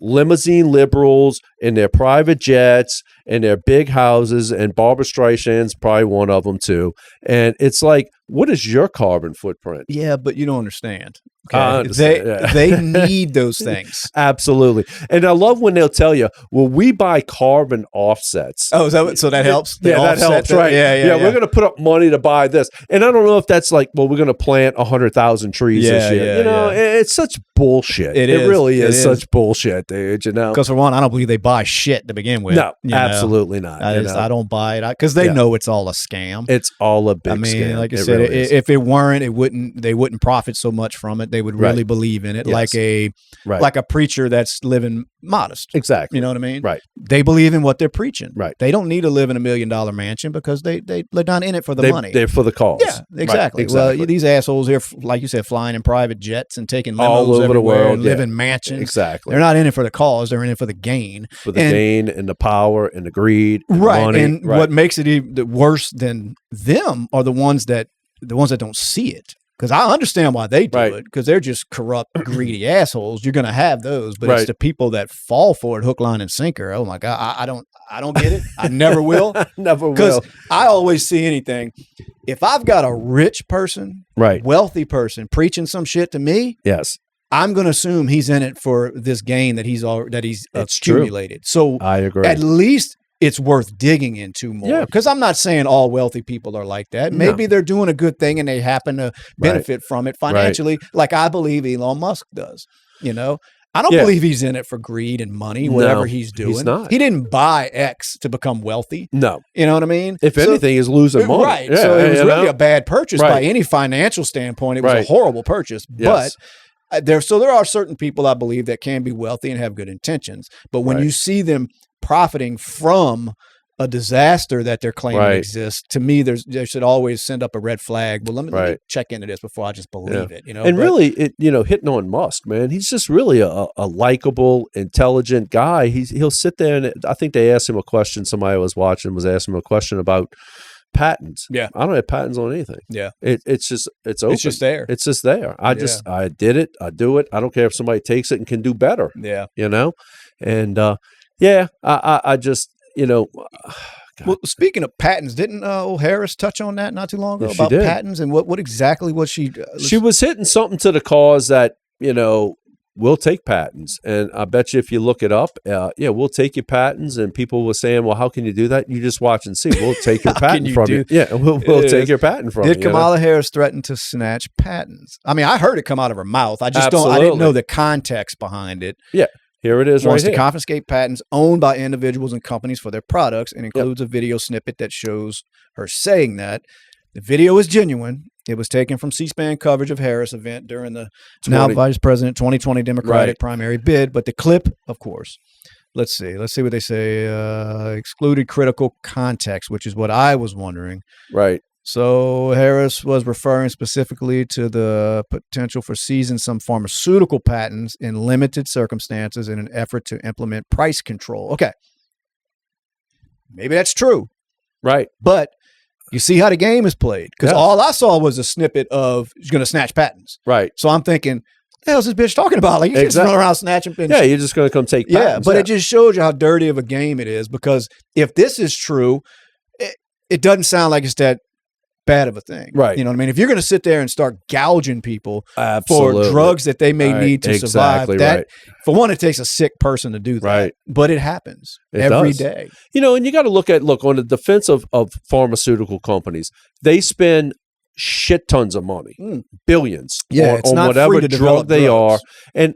limousine liberals in their private jets and their big houses, and Barbara Streisand's probably one of them too. And it's like, what is your carbon footprint? Yeah, but you don't understand. Okay? I understand. They need those things. Absolutely. And I love when they'll tell you, well, we buy carbon offsets. Oh, so that helps? That helps, right? Yeah, we're going to put up money to buy this. And I don't know if that's like, well, we're going to plant 100,000 trees this year. It's such bullshit. It really is such bullshit, dude, Because for one, I don't believe they buy shit to begin with. No, absolutely not. I don't buy it because they know it's all a scam. It's all a big scam. Like I said, really if it weren't, they wouldn't profit so much from it. They would really believe in it, like a preacher that's living modest. Exactly. You know what I mean? Right. They believe in what they're preaching. Right. They don't need to live in $1 million mansion because they're not in it for the money. They're for the cause. Yeah, exactly. Right, Well, these assholes here, like you said, flying in private jets and taking limos all over the world, and living mansions. Exactly. They're not in it for the cause. They're in it for the gain. For the gain and the power and the greed. And right. the money. And what makes it even worse than them are the ones that the ones that don't see it. Because I understand why they do it, because they're just corrupt, greedy assholes. You're going to have those, but it's the people that fall for it, hook, line, and sinker. Oh my God, I don't get it. I never will. Never will. Because I always see anything. If I've got a rich person, wealthy person preaching some shit to me, I'm going to assume he's in it for this gain that he's accumulated. So I agree. At least it's worth digging into more. Because I'm not saying all wealthy people are like that. Maybe they're doing a good thing and they happen to benefit from it financially, like I believe Elon Musk does. You know, I don't believe he's in it for greed and money, whatever he's doing. He's not. He didn't buy X to become wealthy. No. You know what I mean? If anything, he's losing money. Right. So it was really a bad purchase by any financial standpoint. It was a horrible purchase. But there are certain people I believe that can be wealthy and have good intentions. But when you see them profiting from a disaster that they're claiming exists, to me, there should always send up a red flag. Well, let me check into this before I just believe it. You know, and really, hitting on Musk, man, he's just really a likable, intelligent guy. He'll sit there and I think they asked him a question. Somebody I was watching was asking him a question about patents. Yeah, I don't have patents on anything. Yeah, it's open. It's just there. It's just there. I did it. I do it. I don't care if somebody takes it and can do better. Yeah, and I just. God. Well, speaking of patents, didn't Harris touch on that not too long ago about patents and what exactly was she? She was hitting something to the cause that we'll take patents, and I bet you if you look it up, we'll take your patents. And people were saying, well, how can you do that? You just watch and see. We'll take your patent from you. Yeah, we'll take your patent from you. Did Kamala Harris threaten to snatch patents? I mean, I heard it come out of her mouth. I just I didn't know the context behind it. Yeah. Here it is, wants to confiscate patents owned by individuals and companies for their products, and includes a video snippet that shows her saying that. The video is genuine. It was taken from C-SPAN coverage of Harris event during the now Vice President 2020 Democratic primary bid. But the clip, of course, let's see what they say. Excluded critical context, which is what I was wondering. Right. So Harris was referring specifically to the potential for seizing some pharmaceutical patents in limited circumstances in an effort to implement price control. Okay. Maybe that's true. Right. But you see how the game is played. Because all I saw was a snippet of he's going to snatch patents. Right. So I'm thinking, the hell's this bitch talking about? Like, you just run around snatching patents. Yeah, you're just going to come take patents. Yeah, but it just shows you how dirty of a game it is. Because if this is true, it doesn't sound like it's that bad of a thing. Right. You know what I mean? If you're going to sit there and start gouging people for drugs that they may need to survive, for one, it takes a sick person to do that. Right. But it happens every day. And you got to look on the defense of pharmaceutical companies. They spend shit tons of money, billions on whatever drug they are. And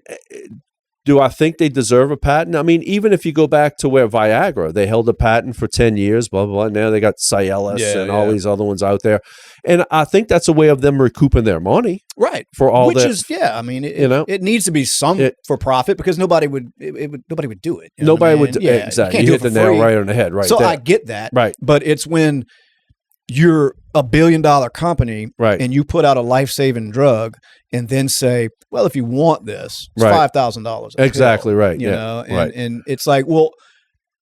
do I think they deserve a patent? I mean, even if you go back to where Viagra, they held a patent for 10 years, blah, blah, blah. Now they got Cialis and all these other ones out there. And I think that's a way of them recouping their money. Right. For all that. Which is, I mean, it needs to be some for profit because nobody would do it. Nobody would. Exactly. You hit the nail right on the head. Right. So I get that. Right. But it's when you're a $1 billion company and you put out a life-saving drug and then say, well, if you want this, it's $5,000. Exactly right. You know, and it's like, well,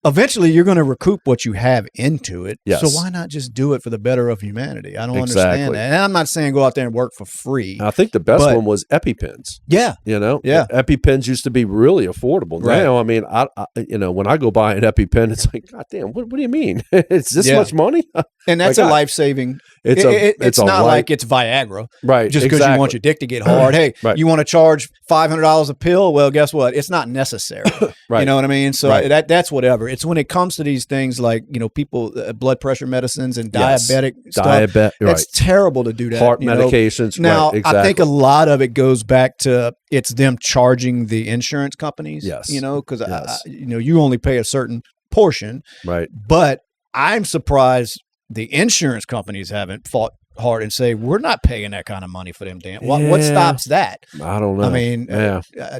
eventually you're going to recoup what you have into it. Yes. So why not just do it for the better of humanity? I don't understand that. And I'm not saying go out there and work for free. I think the best one was EpiPens. Yeah. EpiPens used to be really affordable. Now, I mean, I when I go buy an EpiPen, it's like, God damn, what do you mean? It's this much money? And that's a life-saving. It's not like it's Viagra. Right. Just because you want your dick to get hard. Hey, you want to charge $500 a pill? Well, guess what? It's not necessary. You know what I mean? So that's whatever. It's when it comes to these things like, people, blood pressure medicines and diabetic stuff. It's terrible to do that. Heart medications. Now, I think a lot of it goes back to it's them charging the insurance companies. Yes. Because, you only pay a certain portion. Right. But I'm surprised the insurance companies haven't fought hard and say, we're not paying that kind of money for them. Damn. What stops that? I don't know. I mean,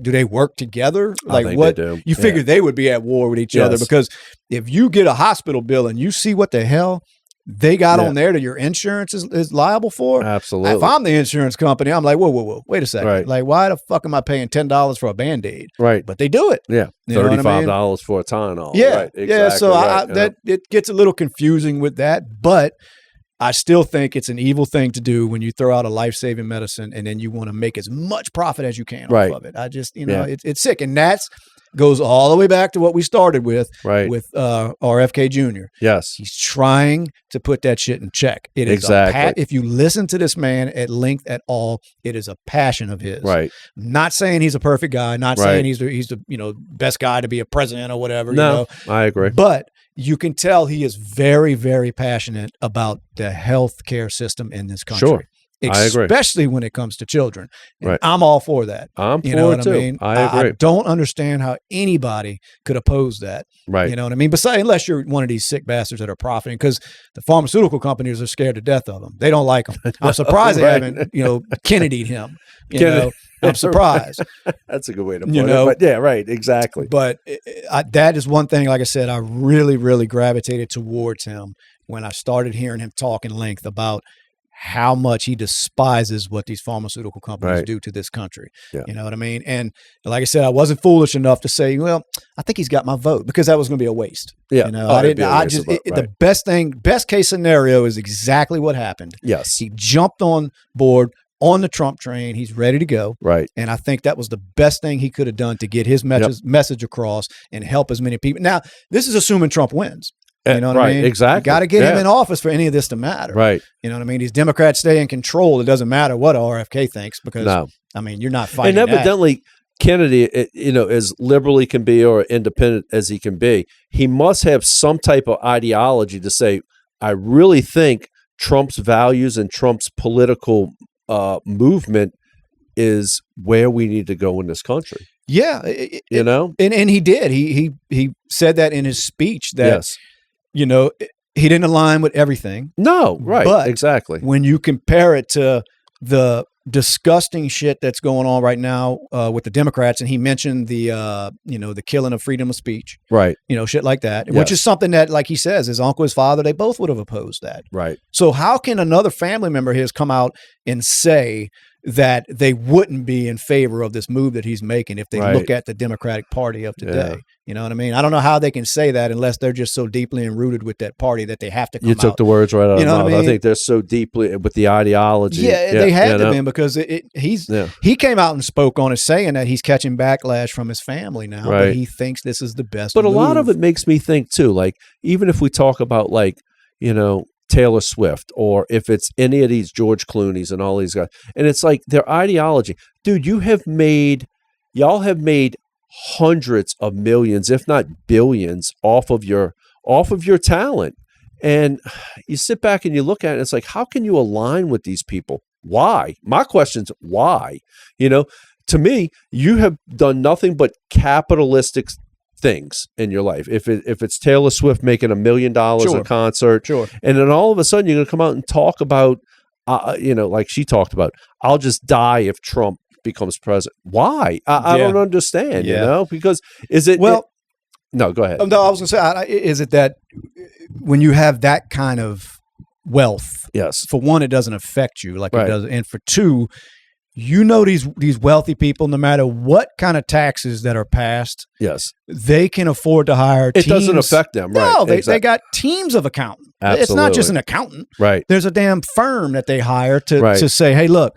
do they work together? Like, I think they do. You figure they would be at war with each other, because if you get a hospital bill and you see what the hell they got on there that your insurance is liable for. Absolutely. If I'm the insurance company, I'm like, whoa, wait a second. Right. Like, why the fuck am I paying $10 for a Band-Aid? Right. But they do it. Yeah. $35 for a Tylenol. Yeah. Right. Exactly. Yeah. So it gets a little confusing with that, but I still think it's an evil thing to do when you throw out a life-saving medicine and then you want to make as much profit as you can Right. off of it. I just, it's sick. And that's goes all the way back to what we started with RFK Jr. Yes. He's trying to put that shit in check. It is exactly. if you listen to this man at length at all, it is a passion of his. Right. Not saying he's a perfect guy, not saying he's the best guy to be a president or whatever. No, I agree. But you can tell he is very, very passionate about the healthcare system in this country. Sure. I agree. Especially when it comes to children. And right. I'm all for that. I'm you for know it what too. I mean? I agree. I don't understand how anybody could oppose that. Right. You know what I mean? Besides, unless you're one of these sick bastards that are profiting, because the pharmaceutical companies are scared to death of them. They don't like them. I'm surprised they haven't, Kennedy'd him. I'm surprised. That's a good way to put it. But yeah, right. Exactly. But that is one thing, like I said, I really, really gravitated towards him when I started hearing him talk in length about how much he despises what these pharmaceutical companies do to this country. Yeah. You know what I mean? And like I said, I wasn't foolish enough to say, well, I think he's got my vote, because that was going to be a waste. Yeah. The best case scenario is exactly what happened. Yes. He jumped on board on the Trump train. He's ready to go. Right. And I think that was the best thing he could have done to get his message across and help as many people. Now, this is assuming Trump wins. You know what I mean? Exactly. You got to get him in office for any of this to matter. Right. You know what I mean? These Democrats stay in control. It doesn't matter what RFK thinks, because, you're not fighting. And evidently, Kennedy, as liberal he can be or independent as he can be, he must have some type of ideology to say, I really think Trump's values and Trump's political movement is where we need to go in this country. Yeah. And he did. He said that in his speech that, he didn't align with everything. No, right. But exactly. When you compare it to the disgusting shit that's going on right now with the Democrats, and he mentioned the killing of freedom of speech. Right. Shit like that, which is something that, like he says, his uncle, his father, they both would have opposed that. Right. So how can another family member of his come out and say that they wouldn't be in favor of this move that he's making if they look at the Democratic Party of today? Yeah. You know what I mean? I don't know how they can say that unless they're just so deeply enrooted with that party that they have to come out. You took the words right out of my mouth. I mean? I think they're so deeply with the ideology. Yeah, they had to be, because he came out and spoke on it, saying that he's catching backlash from his family now, but he thinks this is the best But move. A lot of it makes me think too, like, even if we talk about Taylor Swift, or if it's any of these George Clooney's and all these guys, and it's like their ideology. Dude, y'all have made hundreds of millions, if not billions, off of your talent. And you sit back and you look at it, it's like, how can you align with these people? Why? My question's why? To me, you have done nothing but capitalistic things in your life. If it's Taylor Swift making $1 million a concert, and then all of a sudden you're going to come out and talk about, like she talked about, I'll just die if Trump becomes president. Why? I don't understand. Because is it? Well, no, go ahead. No, I was going to say, is it that when you have that kind of wealth? Yes. For one, it doesn't affect you like it does, and for two, these wealthy people, no matter what kind of taxes that are passed, they can afford to hire teams. It doesn't affect them, right? No, they got teams of accountants. Absolutely. It's not just an accountant. Right. There's a damn firm that they hire to say, hey, look,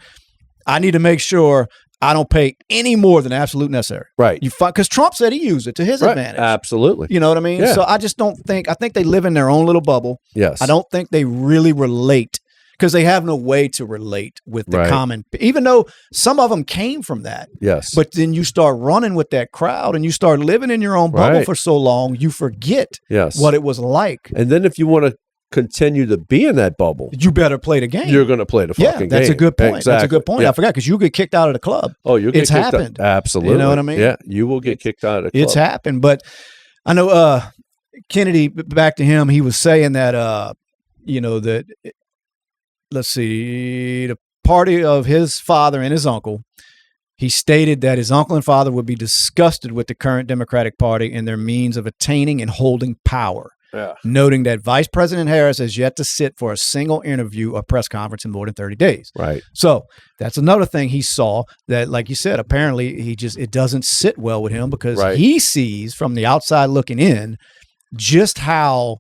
I need to make sure I don't pay any more than absolute necessary. Right. Because Trump said he used it to his advantage. Absolutely. You know what I mean? Yeah. So I just don't think, I think they live in their own little bubble. Yes. I don't think they really relate, because they have no way to relate with the common, even though some of them came from that. Yes. But then you start running with that crowd and you start living in your own bubble for so long, you forget what it was like. And then if you want to continue to be in that bubble, you better play the game. You're going to play the fucking game. That's a good point. Exactly. That's a good point. I forgot, because you get kicked out of the club. Oh, you get it's kicked happened. out. Absolutely. You know what I mean? Yeah, you will get kicked out of the club. It's happened. But I know Kennedy, back to him, he was saying that, that, let's see, the party of his father and his uncle, he stated that his uncle and father would be disgusted with the current Democratic Party and their means of attaining and holding power. Yeah. Noting that Vice President Harris has yet to sit for a single interview or press conference in more than 30 days. Right. So that's another thing he saw that, like you said, apparently it doesn't sit well with him, because he sees from the outside looking in just how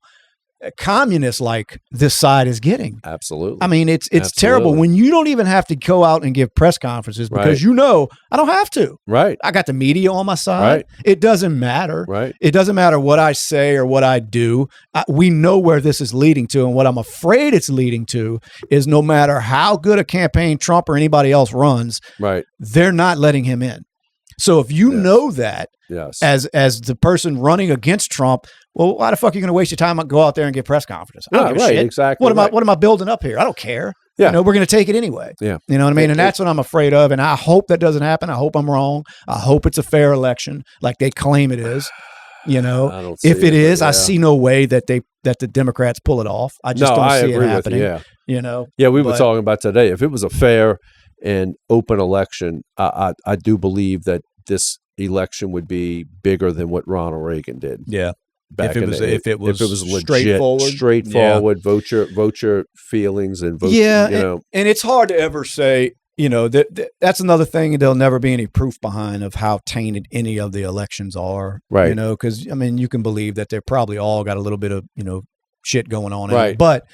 communist like this side is getting. Absolutely. I mean, it's terrible when you don't even have to go out and give press conferences because I don't have to. Right. I got the media on my side. Right. It doesn't matter. Right. It doesn't matter what I say or what I do. We know where this is leading to, and what I'm afraid it's leading to is no matter how good a campaign Trump or anybody else runs, they're not letting him in. So if you know that as the person running against Trump, well, why the fuck are you going to waste your time and go out there and get press conferences? I don't give a shit. Exactly. What am I building up here? I don't care. Yeah. You know, we're going to take it anyway. Yeah. You know what I mean? And that's what I'm afraid of. And I hope that doesn't happen. I hope I'm wrong. I hope it's a fair election like they claim it is. You know, if it is, I see no way that the Democrats pull it off. I just don't see it happening. You know? Yeah, we were talking about today. If it was a fair and open election, I do believe that this election would be bigger than what Ronald Reagan did. Yeah. If it was legit, straightforward, vote your feelings and vote. Yeah, you know. And it's hard to ever say. You know, that's another thing. There'll never be any proof behind of how tainted any of the elections are. Right. You know, because I mean, you can believe that they're probably all got a little bit of shit going on. Right. But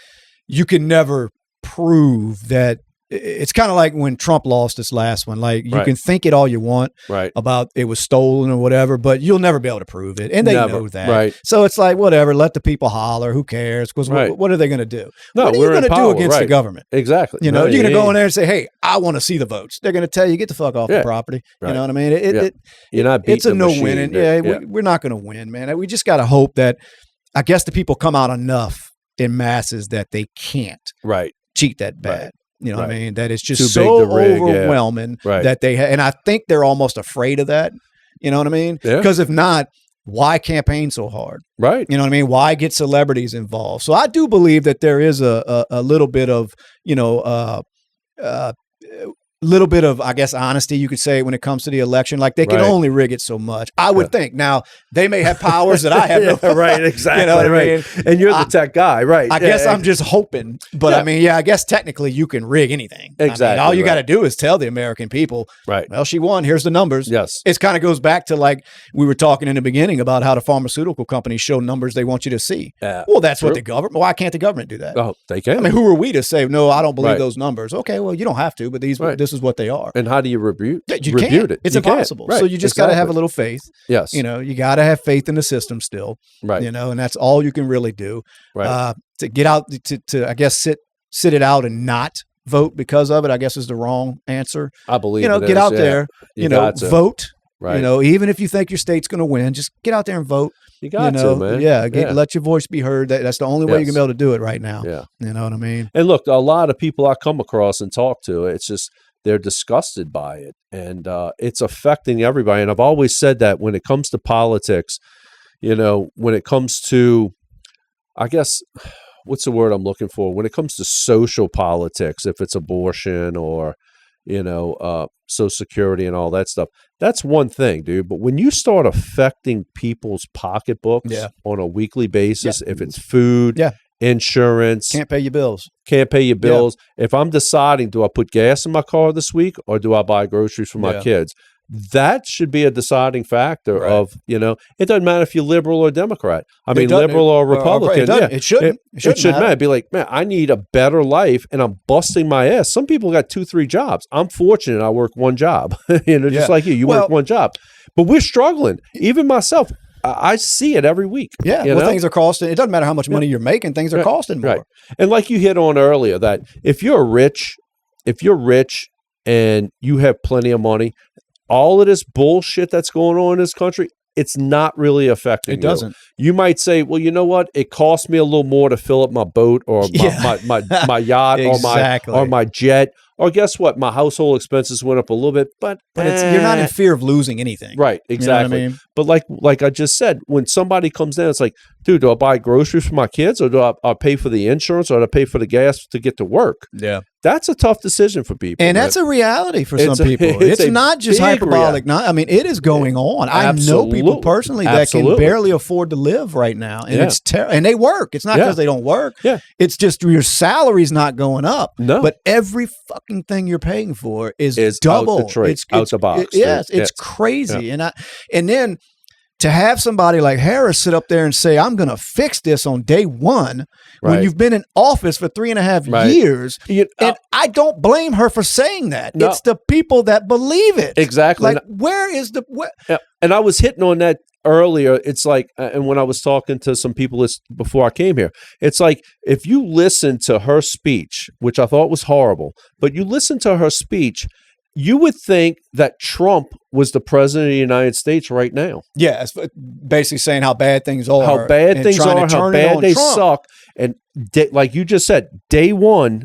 you can never prove that. It's kind of like when Trump lost this last one. Like you can think it all you want about it was stolen or whatever, but you'll never be able to prove it. And they know that. Right. So it's like, whatever, let the people holler. Who cares? Because what are they going to do? No, what are you going to do against the government? Exactly. You know, you're going to go in there and say, hey, I want to see the votes. They're going to tell you, get the fuck off the property. You know what I mean? You're not beating it's a no-win. We're not going to win, man. We just got to hope that, I guess the people come out enough in masses that they can't cheat that bad. You know what I mean? That it's just so overwhelming that they and I think they're almost afraid of that. You know what I mean? Because if not, why campaign so hard? Right. You know what I mean? Why get celebrities involved? So I do believe that there is a little bit of, little bit of, I guess, honesty, you could say, when it comes to the election. Like they can only rig it so much. I would think. Now, they may have powers that I have. Right, exactly. You know what I mean? And you're the tech guy, right? I guess I'm just hoping. But I mean, I guess technically you can rig anything. Exactly. I mean, all you got to do is tell the American people, well, she won. Here's the numbers. Yes. It kind of goes back to like we were talking in the beginning about how the pharmaceutical companies show numbers they want you to see. Well, that's what the government, why can't the government do that? Oh, they can. I mean, who are we to say, no, I don't believe those numbers? Okay, well, you don't have to, but this is what they are. And how do you rebuke it? It's you impossible. Right. So you just got to have a little faith. Yes. You know, you got to have faith in the system still. Right. You know, and that's all you can really do. Right. To get out to I guess sit it out and not vote because of it, I guess is the wrong answer. I believe get out there, vote. Right. You know, even if you think your state's going to win, just get out there and vote. You got to, man. Let your voice be heard. That's the only way you can be able to do it right now. Yeah. You know what I mean? And look, a lot of people I come across and talk to, it's just they're disgusted by it. And it's affecting everybody. And I've always said that when it comes to politics, when it comes to, I guess, what's the word I'm looking for? When it comes to social politics, if it's abortion or, Social Security and all that stuff, that's one thing, dude. But when you start affecting people's pocketbooks on a weekly basis, if it's food, insurance, can't pay your bills. If I'm deciding, do I put gas in my car this week or do I buy groceries for my kids? That should be a deciding factor of, it doesn't matter if you're liberal or Democrat. I mean, liberal or Republican. It shouldn't. It shouldn't matter. Be like, man, I need a better life and I'm busting my ass. Some people got 2-3 jobs. I'm fortunate I work one job, just like you. You work one job. But we're struggling. Even myself, I see it every week. Yeah. Things are costing. It doesn't matter how much money you're making. Things are costing more. Right. And like you hit on earlier, that if you're rich and you have plenty of money, all of this bullshit that's going on in this country, it's not really affecting you. It doesn't. You might say, well, you know what? It costs me a little more to fill up my boat or my yacht or my jet. Or guess what? My household expenses went up a little bit, but you're not in fear of losing anything. Right, exactly. You know what I mean? But like I just said, when somebody comes in, it's like, dude, do I buy groceries for my kids or do I pay for the insurance or do I pay for the gas to get to work? Yeah. That's a tough decision for people. And that's a reality for some people. It's not just hyperbolic. It is going on. I know people personally that can barely afford to live right now. And it's and they work. It's not because they don't work. Yeah. It's just your salary's not going up. No. But every fucking thing you're paying for is double. Out the box. It's crazy. Yeah. And then to have somebody like Harris sit up there and say, I'm going to fix this on day one when you've been in office for 3.5 years. And I don't blame her for saying that. No. It's the people that believe it. Exactly. Like, where is the... And I was hitting on that earlier. It's like, and when I was talking to some people before I came here, it's like, if you listen to her speech, which I thought was horrible, but you listen to her speech, you would think that Trump was the president of the United States right now. Yeah, it's basically saying how bad things are. How bad things are, how bad they suck. And like you just said, day one,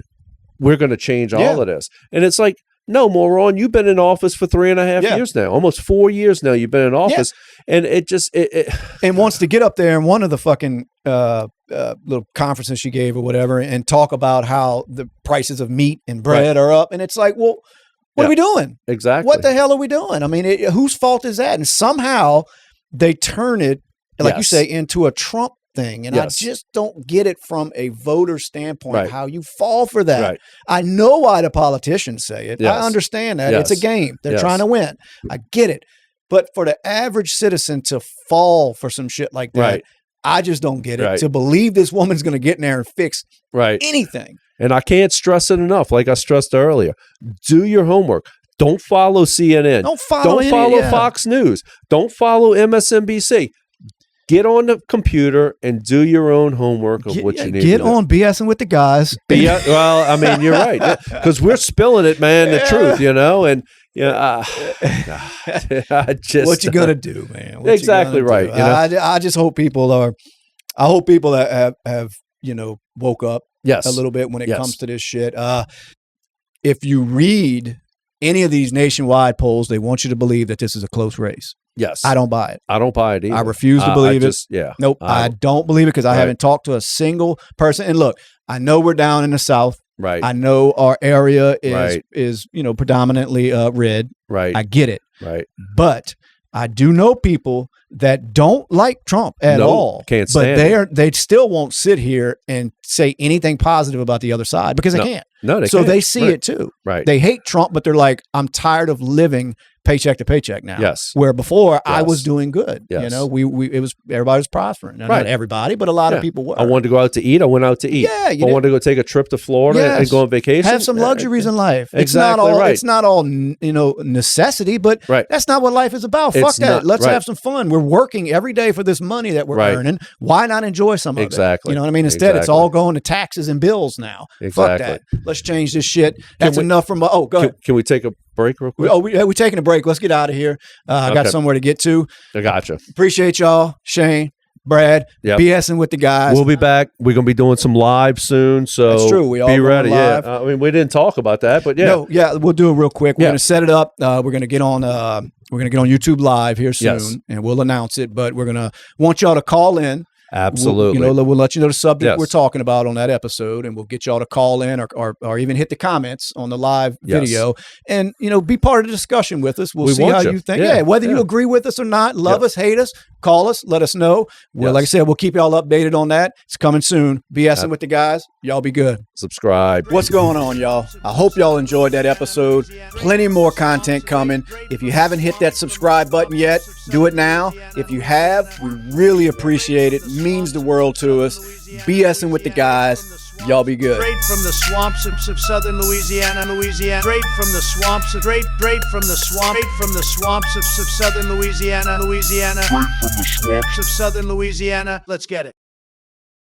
we're going to change all of this. And it's like, no, moron, you've been in office for 3.5 years now. Almost 4 years now you've been in office. And it just... And wants to get up there in one of the fucking little conferences she gave or whatever and talk about how the prices of meat and bread are up. And it's like, well... What are we doing? Exactly. What the hell are we doing? I mean, whose fault is that? And somehow they turn it, like you say, into a Trump thing. And I just don't get it from a voter standpoint, how you fall for that. Right. I know why the politicians say it. I understand that. It's a game. They're trying to win. I get it. But for the average citizen to fall for some shit like that, I just don't get it. To believe this woman's going to get in there and fix anything. And I can't stress it enough, like I stressed earlier. Do your homework. Don't follow CNN. Don't follow Fox News. Don't follow MSNBC. Get on the computer and do your own homework of what you need to do. Get on BSing with the guys. Well, I mean, you're right. Because we're spilling it, man, the truth, you know? And I just... What you going to do, man? Exactly right. You know? I just hope people are... I hope people that have woke up a little bit when it comes to this shit. If you read any of these nationwide polls, they want you to believe that this is a close race. Yes. I don't buy it. I don't buy it either. I refuse to believe it. Nope. I don't believe it because I haven't talked to a single person. And look, I know we're down in the South. Right. I know our area is predominantly red. Right. I get it. Right. But I do know people that don't like Trump at all. Can't stand they still won't sit here and say anything positive about the other side because they can't. No, they can't. They see it too. Right. They hate Trump, but they're like, I'm tired of living paycheck to paycheck now. Yes. Where before I was doing good. Yes. You know, everybody was prospering. Not everybody, but a lot of people were. I wanted to go out to eat. I went out to eat. Yeah. I wanted to go take a trip to Florida and go on vacation. Have some luxuries in life. Exactly It's not all necessity, but that's not what life is about. Fuck that. Let's have some fun. We're working every day for this money that we're earning. Why not enjoy some of it? Exactly. You know what I mean? Instead, it's all going to taxes and bills now. Exactly. Fuck that. Let's change this shit. That's enough from... go ahead. Can we take a break real quick? We're taking a break. Let's get out of here. I got somewhere to get to. I gotcha. Appreciate y'all. Shane, Brad, BSing with the guys. We'll be back. We're going to be doing some live soon. So that's true. We all be ready. Live. Yeah. I mean, we didn't talk about that, but we'll do it real quick. We're going to set it up. We're going to get on YouTube Live here soon, and we'll announce it. But we're going to want y'all to call in. Absolutely. We'll let you know the subject we're talking about on that episode, and we'll get y'all to call in or even hit the comments on the live video and, be part of the discussion with us. We'll see how you think. Yeah, whether you agree with us or not, love us, hate us, call us, let us know. Well, like I said, we'll keep y'all updated on that. It's coming soon. BSing with the guys. Y'all be good. Subscribe. What's going on, y'all? I hope y'all enjoyed that episode. Plenty more content coming. If you haven't hit that subscribe button yet, do it now. If you have, we really appreciate it. Means the world to us. BSing with the guys. Y'all be good. Straight from the swamps of southern Louisiana. Straight from the swamps of southern Louisiana. Straight from the swamps of southern Louisiana. Let's get it.